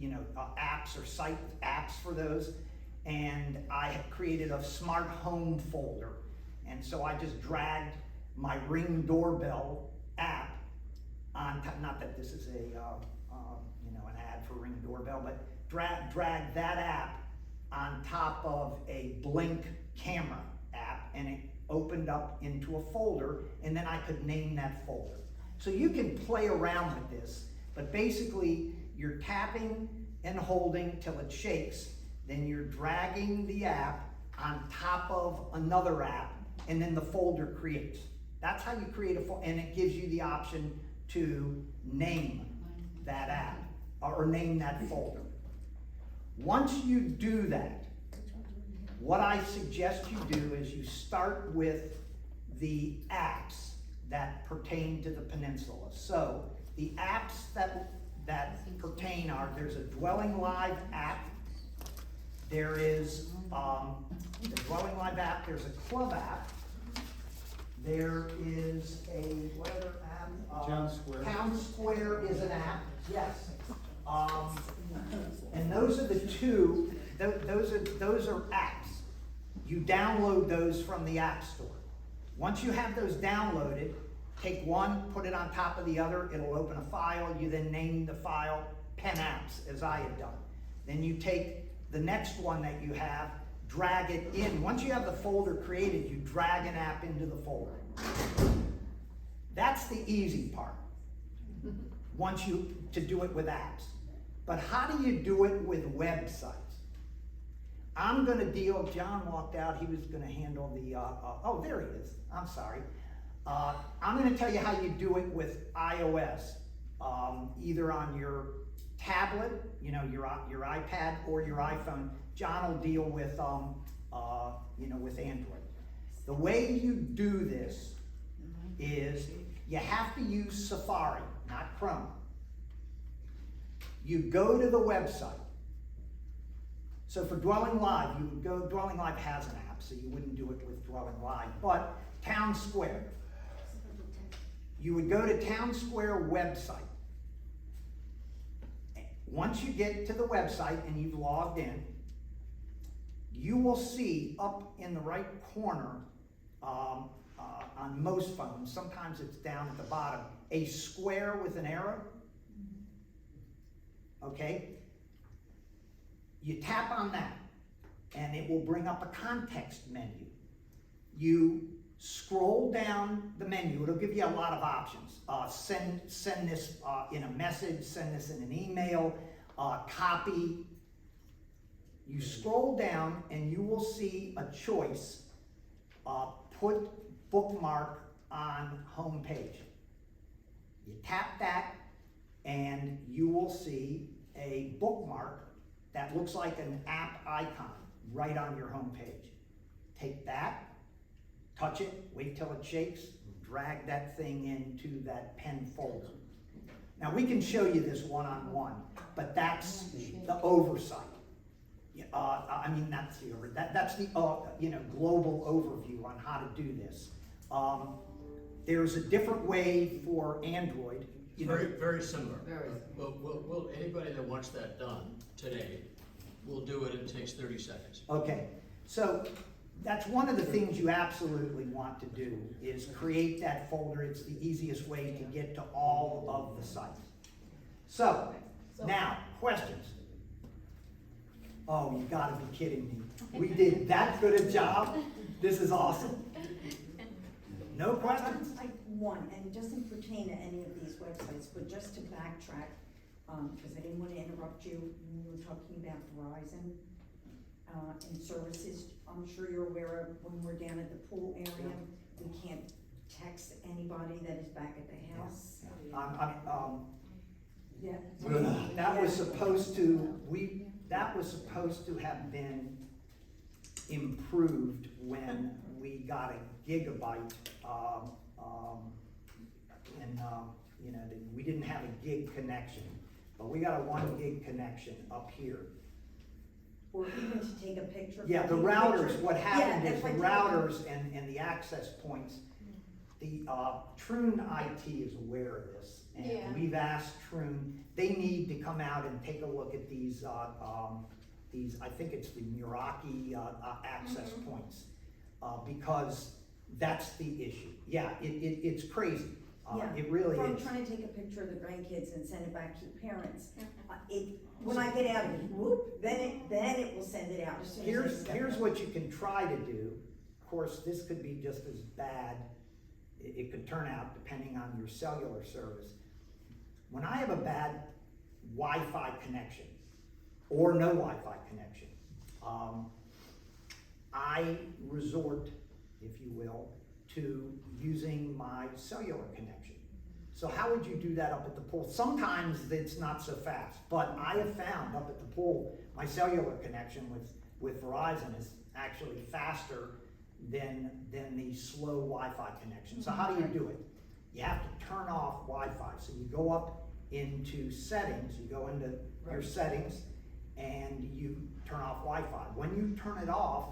S1: apps or site apps for those. And I have created a smart home folder. And so I just dragged my Ring doorbell app on top, not that this is an ad for Ring doorbell, but drag that app on top of a Blink camera app, and it opened up into a folder, and then I could name that folder. So you can play around with this, but basically you're tapping and holding till it shakes, then you're dragging the app on top of another app, and then the folder creates. That's how you create a folder, and it gives you the option to name that app or name that folder. Once you do that, what I suggest you do is you start with the apps that pertain to the Peninsula. So the apps that pertain are, there's a Dwelling Live app, there is the Dwelling Live app, there's a Club app, there is what other app?
S3: Town Square.
S1: Town Square is an app, yes. And those are the two, those are apps. You download those from the App Store. Once you have those downloaded, take one, put it on top of the other, it'll open a file, you then name the file Pen Apps, as I had done. Then you take the next one that you have, drag it in. Once you have the folder created, you drag an app into the folder. That's the easy part, to do it with apps. But how do you do it with websites? I'm gonna deal, John walked out, he was gonna handle the, oh, there he is, I'm sorry. I'm gonna tell you how you do it with iOS, either on your tablet, your iPad or your iPhone. John will deal with, with Android. The way you do this is you have to use Safari, not Chrome. You go to the website. So for Dwelling Live, you would go, Dwelling Live has an app, so you wouldn't do it with Dwelling Live, but Town Square. You would go to Town Square website. Once you get to the website and you've logged in, you will see up in the right corner, on most phones, sometimes it's down at the bottom, a square with an arrow. Okay? You tap on that, and it will bring up a context menu. You scroll down the menu, it'll give you a lot of options. Send this in a message, send this in an email, copy. You scroll down and you will see a choice, put bookmark on home page. You tap that and you will see a bookmark that looks like an app icon right on your home page. Take that, touch it, wait till it shakes, drag that thing into that pen folder. Now we can show you this one-on-one, but that's the oversight. That's the that's the global overview on how to do this. there's a different way for Android, you know.
S5: Very similar.
S2: Very.
S5: Well, anybody that wants that done today, will do it, it takes 30 seconds.
S1: Okay, so that's one of the things you absolutely want to do, is create that folder. It's the easiest way to get to all of the sites. So, now, questions? Oh, you gotta be kidding me. We did that good a job? This is awesome. No questions?
S14: One, and it doesn't pertain to any of these websites, but just to backtrack, because I didn't want to interrupt you when you were talking about Verizon and services. I'm sure you're aware of when we're down at the pool area, we can't text anybody that is back at the house. Yeah.
S1: That was supposed to have been improved when we got a gigabyte, you know, we didn't have a gig connection, but we got a 1 gig connection up here.
S14: Or even to take a picture.
S1: Yeah, the
S14: take a
S1: routers,
S14: picture.
S1: what happened
S14: Yeah,
S1: is the
S14: if I take
S1: routers and the access points, the, Troon IT is aware of this.
S12: Yeah.
S1: And we've asked Troon, they need to come out and take a look at these, I think it's the Meraki, access points. Because that's the issue. Yeah, it's crazy.
S14: Yeah,
S1: It really
S14: if I'm
S1: is.
S14: trying to take a picture of the grandkids and send it back to the parents, when I get out of it, whoop, then it will send it out as soon as I step
S1: Here's
S14: out.
S1: what you can try to do. Of course, this could be just as bad. It could turn out depending on your cellular service. When I have a bad Wi-Fi connection or no Wi-Fi connection, I resort, if you will, to using my cellular connection. So how would you do that up at the pool? Sometimes it's not so fast, but I have found up at the pool, my cellular connection with Verizon is actually faster than the slow Wi-Fi connection. So how do you do it? You have to turn off Wi-Fi. So you go up into settings, you go into your settings, and you turn off Wi-Fi. When you turn it off,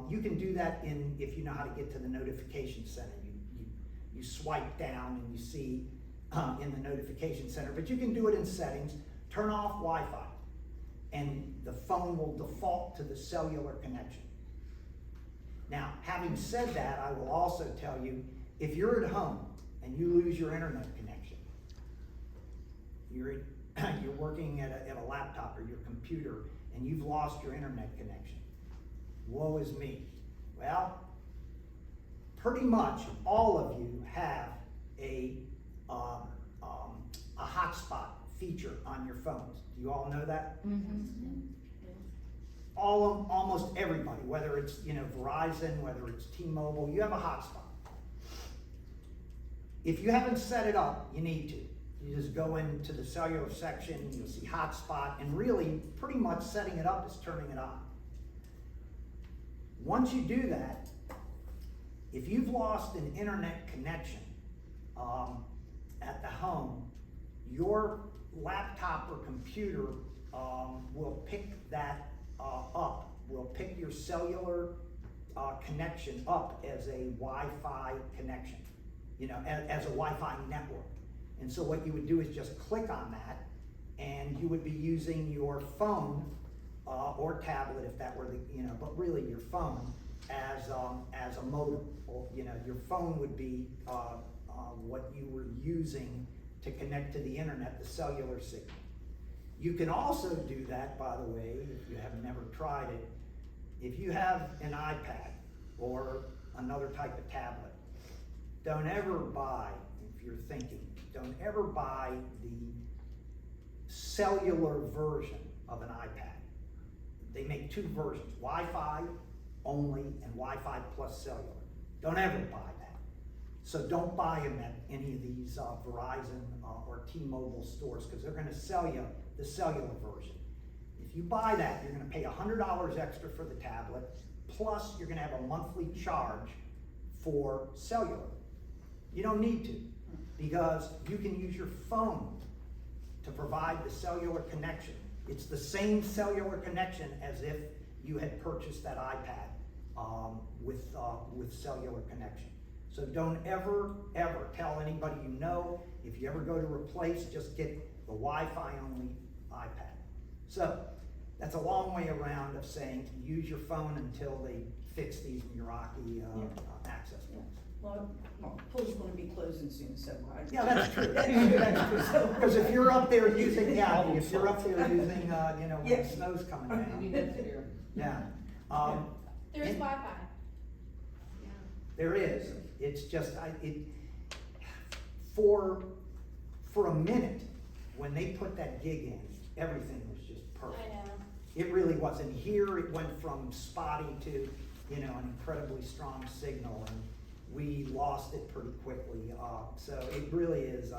S1: you can do that if you know how to get to the notification center. You swipe down and you see in the notification center, but you can do it in settings, turn off Wi-Fi, and the phone will default to the cellular connection. Now, having said that, I will also tell you, if you're at home and you lose your internet connection, you're working at a laptop or your computer and you've lost your internet connection, woe is me. Well, pretty much all of you have a hotspot feature on your phones. Do you all know that? Almost everybody, whether it's Verizon, whether it's T-Mobile, you have a hotspot. If you haven't set it up, you need to. You just go into the cellular section, you'll see hotspot, and really pretty much setting it up is turning it on. Once you do that, if you've lost an internet connection at the home, your laptop or computer will pick that up, will pick your cellular connection up as a Wi-Fi connection, as a Wi-Fi network. And so what you would do is just click on that, and you would be using your phone or tablet, if that were but really your phone as a modem. Or, your phone would be what you were using to connect to the internet, the cellular signal. You can also do that, by the way, if you have never tried it, if you have an iPad or another type of tablet, don't ever buy, if you're thinking, don't ever buy the cellular version of an iPad. They make two versions, Wi-Fi only and Wi-Fi plus cellular. Don't ever buy that. So don't buy them at any of these Verizon or T-Mobile stores, because they're going to sell you the cellular version. If you buy that, you're going to pay $100 extra for the tablet, plus you're going to have a monthly charge for cellular. You don't need to, because you can use your phone to provide the cellular connection. It's the same cellular connection as if you had purchased that iPad with cellular connection. So don't ever, ever tell anybody you know, if you ever go to replace, just get the Wi-Fi only iPad. So, that's a long way around of saying, use your phone until they fix these Meraki, access points.
S14: Well, pool's gonna be closing soon, so I.
S1: Yeah, that's true, that's true, So, because if you're up there using, if you're up there using, when the snow's coming
S2: Maybe
S1: down,
S2: next year.
S1: yeah.
S12: There's
S1: and-
S12: Wi-Fi.
S1: There is, it's just, for a minute, when they put that gig in, everything was just perfect.
S12: I know.
S1: It really wasn't. Here, it went from spotty to, an incredibly strong signal, and we lost it pretty quickly. So it really is,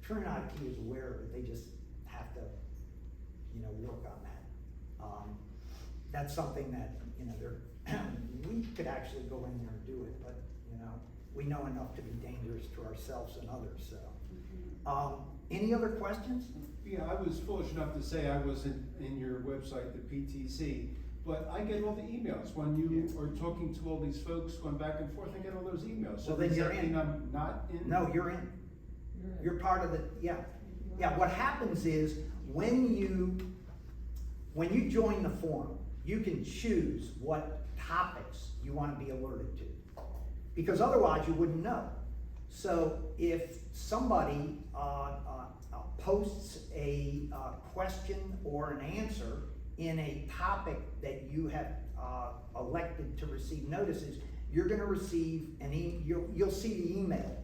S1: Trin IT is aware of it, they just have to, work on that. That's something that, we could actually go in there and do it, but, we know enough to be dangerous to ourselves and others, so. Any other questions?
S3: Yeah, I was foolish enough to say I wasn't in your website, the PTC, but I get all the emails. When you are talking to all these folks, going back and forth, I get all those emails. So
S1: Well, then
S3: does
S1: you're
S3: that
S1: in.
S3: mean I'm not in?
S1: No, you're in. You're part of the, yeah. Yeah, what happens is, when you join the forum, you can choose what topics you want to be alerted to. Because otherwise you wouldn't know. So if somebody posts a question or an answer in a topic that you have elected to receive notices, you're gonna receive you'll see the email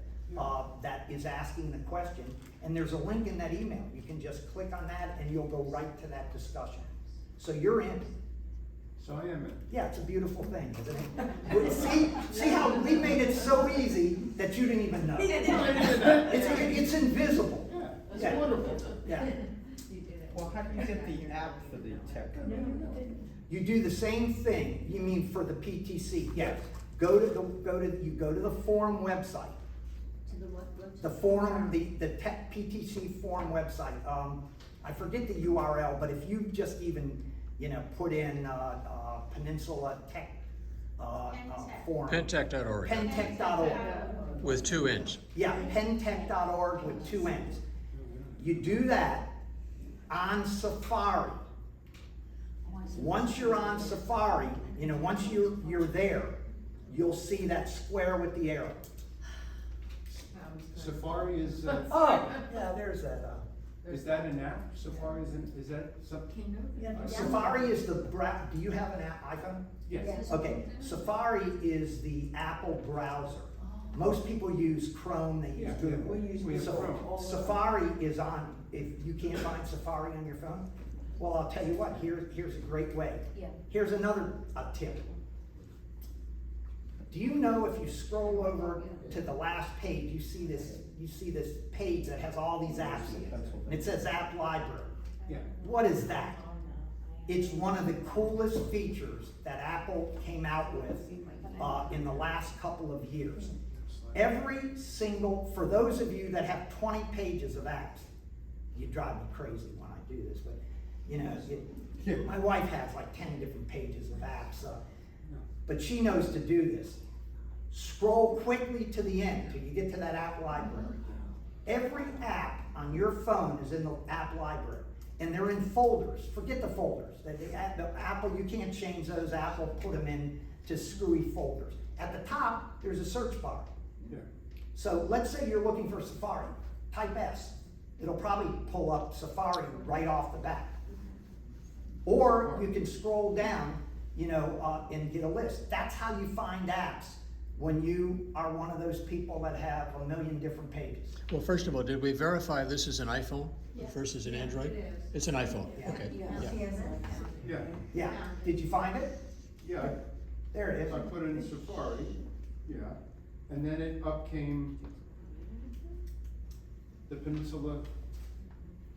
S1: that is asking the question, and there's a link in that email. You can just click on that and you'll go right to that discussion. So you're in.
S3: So I am in.
S1: Yeah, it's a beautiful thing, isn't it? See how we made it so easy that you didn't even know. It's invisible.
S3: Yeah.
S2: That's
S1: Yeah.
S2: wonderful.
S1: Yeah.
S10: Well, how do you get the app for the tech?
S1: You do the same thing. You mean for the PTC? Yes. Go to the forum website.
S2: To the what?
S1: The forum, the tech PTC forum website. I forget the URL, but if you just even put in Peninsula Tech forum.
S5: Pentech.org.
S1: Pentech.org.
S5: With 2 N's.
S1: Yeah, pentech.org with 2 N's. You do that on Safari. Once you're on Safari, once you're there, you'll see that square with the arrow.
S3: Safari is,
S1: Oh, yeah, there's that.
S3: is that an app? Safari is that something?
S1: Safari is do you have an iPhone?
S3: Yes.
S1: Okay, Safari is the Apple browser. Most people use Chrome, they use
S3: Yeah,
S1: Google.
S3: we use Chrome.
S1: Safari is on, if you can't find Safari on your phone, well, I'll tell you what, here's a great way.
S12: Yeah.
S1: Here's another tip. Do you know if you scroll over to the last page, you see this page that has all these apps in it? And it says App Library.
S3: Yeah.
S1: What is that? It's one of the coolest features that Apple came out with in the last couple of years. Every single, for those of you that have 20 pages of apps, you drive me crazy when I do this, but my wife has like 10 different pages of apps, but she knows to do this. Scroll quickly to the end till you get to that app library. Every app on your phone is in the app library, and they're in folders. Forget the folders. The Apple, you can't change those. Apple put them in to screwy folders. At the top, there's a search bar.
S3: Yeah.
S1: So let's say you're looking for Safari. Type S. It'll probably pull up Safari right off the bat. Or you can scroll down, and get a list. That's how you find apps when you are one of those people that have a million different pages.
S5: Well, first of all, did we verify this is an iPhone
S12: Yes.
S5: versus an Android?
S2: it is.
S5: It's an iPhone,
S1: Yeah.
S5: okay.
S3: Yeah.
S1: Yeah. Did you find it?
S3: Yeah.
S1: There it is.
S3: I put it in Safari, yeah, and then up came the Peninsula,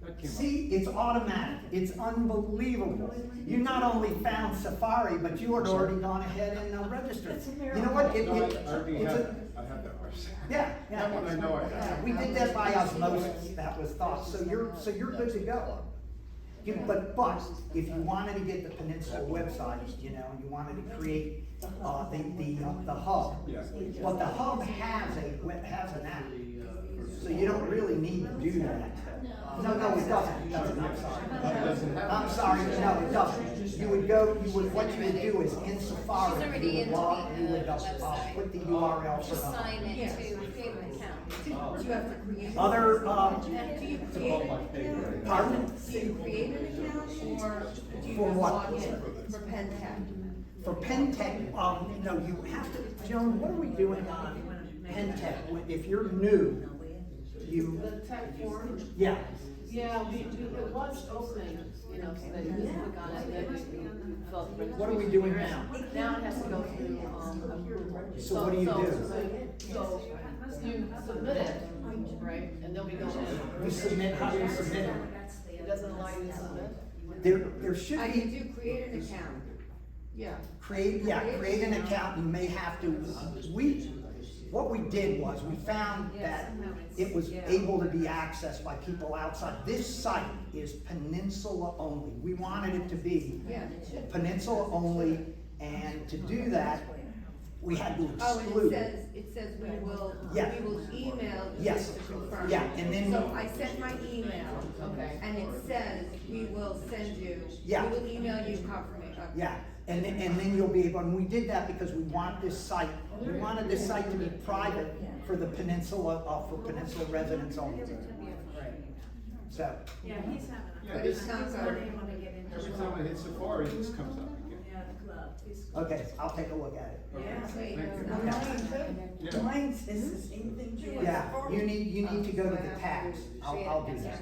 S3: that came up.
S1: See, it's automatic. It's unbelievable. You not only found Safari, but you had already gone ahead and registered. You know what?
S3: No, I already
S1: it's
S3: have
S1: a-
S3: it. I have that website.
S1: Yeah, yeah.
S3: That one I know I have.
S1: Yeah, we did that by osmosis. That was thought. So you're good to go. But if you wanted to get the Peninsula website, you know, you wanted to create, the hub.
S3: Yeah.
S1: Well, the hub has an app, so you don't really need to do that. No, it doesn't, I'm sorry, no, it doesn't. What you would do is in Safari,
S12: She's already
S1: you would
S12: into
S1: log,
S12: the,
S1: you would,
S12: website.
S1: put the URL for
S12: Just
S1: the hub.
S12: sign in to create an account.
S9: Do you have to create?
S1: Other,
S9: Do you create an account?
S1: pardon?
S9: Do you create an account or do you
S1: For
S9: just
S1: what?
S9: log in for Pen Tech?
S1: For Pentech, no, you have to, Joan, what are we doing on Pentech? If you're new, you,
S2: The tech form,
S1: yeah,
S2: yeah, it was open, you know, so that you just click on it, and then you fill out the registration.
S1: What are we doing now?
S2: Now it has to go through, approval.
S1: So what do you do?
S2: So you submit it, right, and then we go in.
S1: you submit, how do you submit it?
S2: It doesn't allow you to submit?
S1: There should
S9: I
S1: be,
S9: can do create an account.
S2: Yeah.
S1: create an account, you may have to, what we did was, we found that it was able to be accessed by people outside. This site is Peninsula only. We wanted it to be
S9: Yeah.
S1: Peninsula only, and to do that, we had to
S9: Oh, and
S1: exclude.
S9: it says we will
S1: Yeah.
S9: email you
S1: Yes.
S9: to confirm.
S1: Yeah, and then-
S9: So I sent my email.
S2: Okay.
S9: And it says, we will send you.
S1: Yeah.
S9: We will email you confirmation. Okay.
S1: Yeah, and then you'll be able, and we did that because we want this site, we wanted this site to be private for the Peninsula, for Peninsula residents only. So,
S7: Yeah, he's having
S3: Yeah,
S9: But it's not good.
S3: Every time I hit Safari, this comes up again.
S7: the club.
S1: okay, I'll take a look at it.
S3: Okay,
S7: Yeah.
S3: thank you.
S1: Okay.
S14: Mine says the same thing too.
S1: Yeah, you need to go to the tax, I'll do that.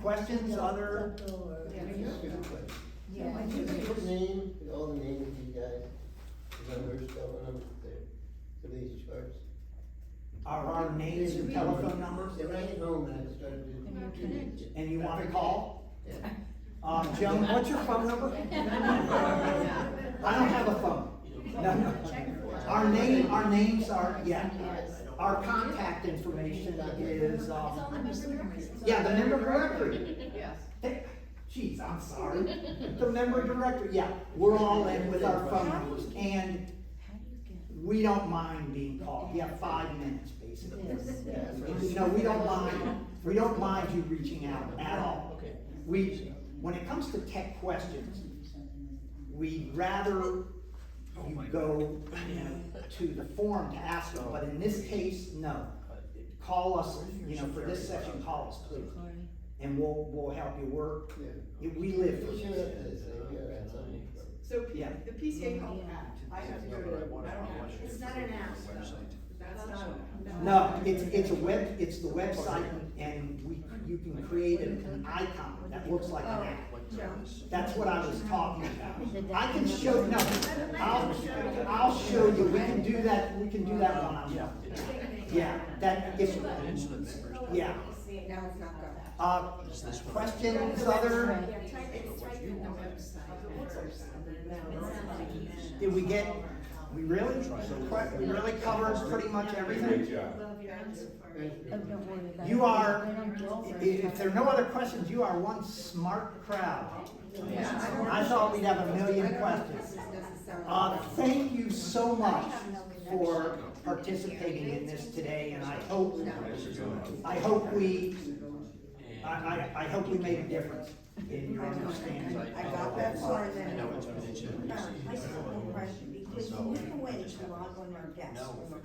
S1: Questions, other?
S14: Yeah, I
S15: Is
S14: do.
S15: your name, all the names of you guys, numbers going on there for these charts?
S1: Are our names and telephone numbers?
S15: Yeah, when I get home and I start to.
S1: And you wanna call?
S15: Yeah.
S1: Joan, what's your phone number? I don't have a phone. No. Our names are, yeah. Our contact information is, yeah, the member directory.
S2: Yes.
S1: Geez, I'm sorry. The member directory, yeah, we're all in with our phone numbers, and we don't mind being called. You have 5 minutes, basically. No, we don't mind you reaching out at all. When it comes to tech questions, we'd rather you go, to the forum to ask them, but in this case, no. Call us, for this session, call us, please, and we'll help you work. We live for this.
S16: So
S1: Yeah.
S16: the PCA Health Act, I have to go to, I don't know.
S7: It's not an app.
S16: That's not.
S1: No, it's the website, and you can create an icon that looks like an app. That's what I was talking about. I can show, no, I'll show you, we can do that one-on-one. Yeah, that, if, yeah.
S9: Now it's not going.
S1: Questions, other, did we get, we really covered pretty much everything? You are, if there are no other questions, you are one smart crowd. I thought we'd have 1 million questions. Thank you so much for participating in this today, and I hope we made a difference in your understanding.
S14: I got that far then. I still have one question, because when you go in to log on our guests, when we're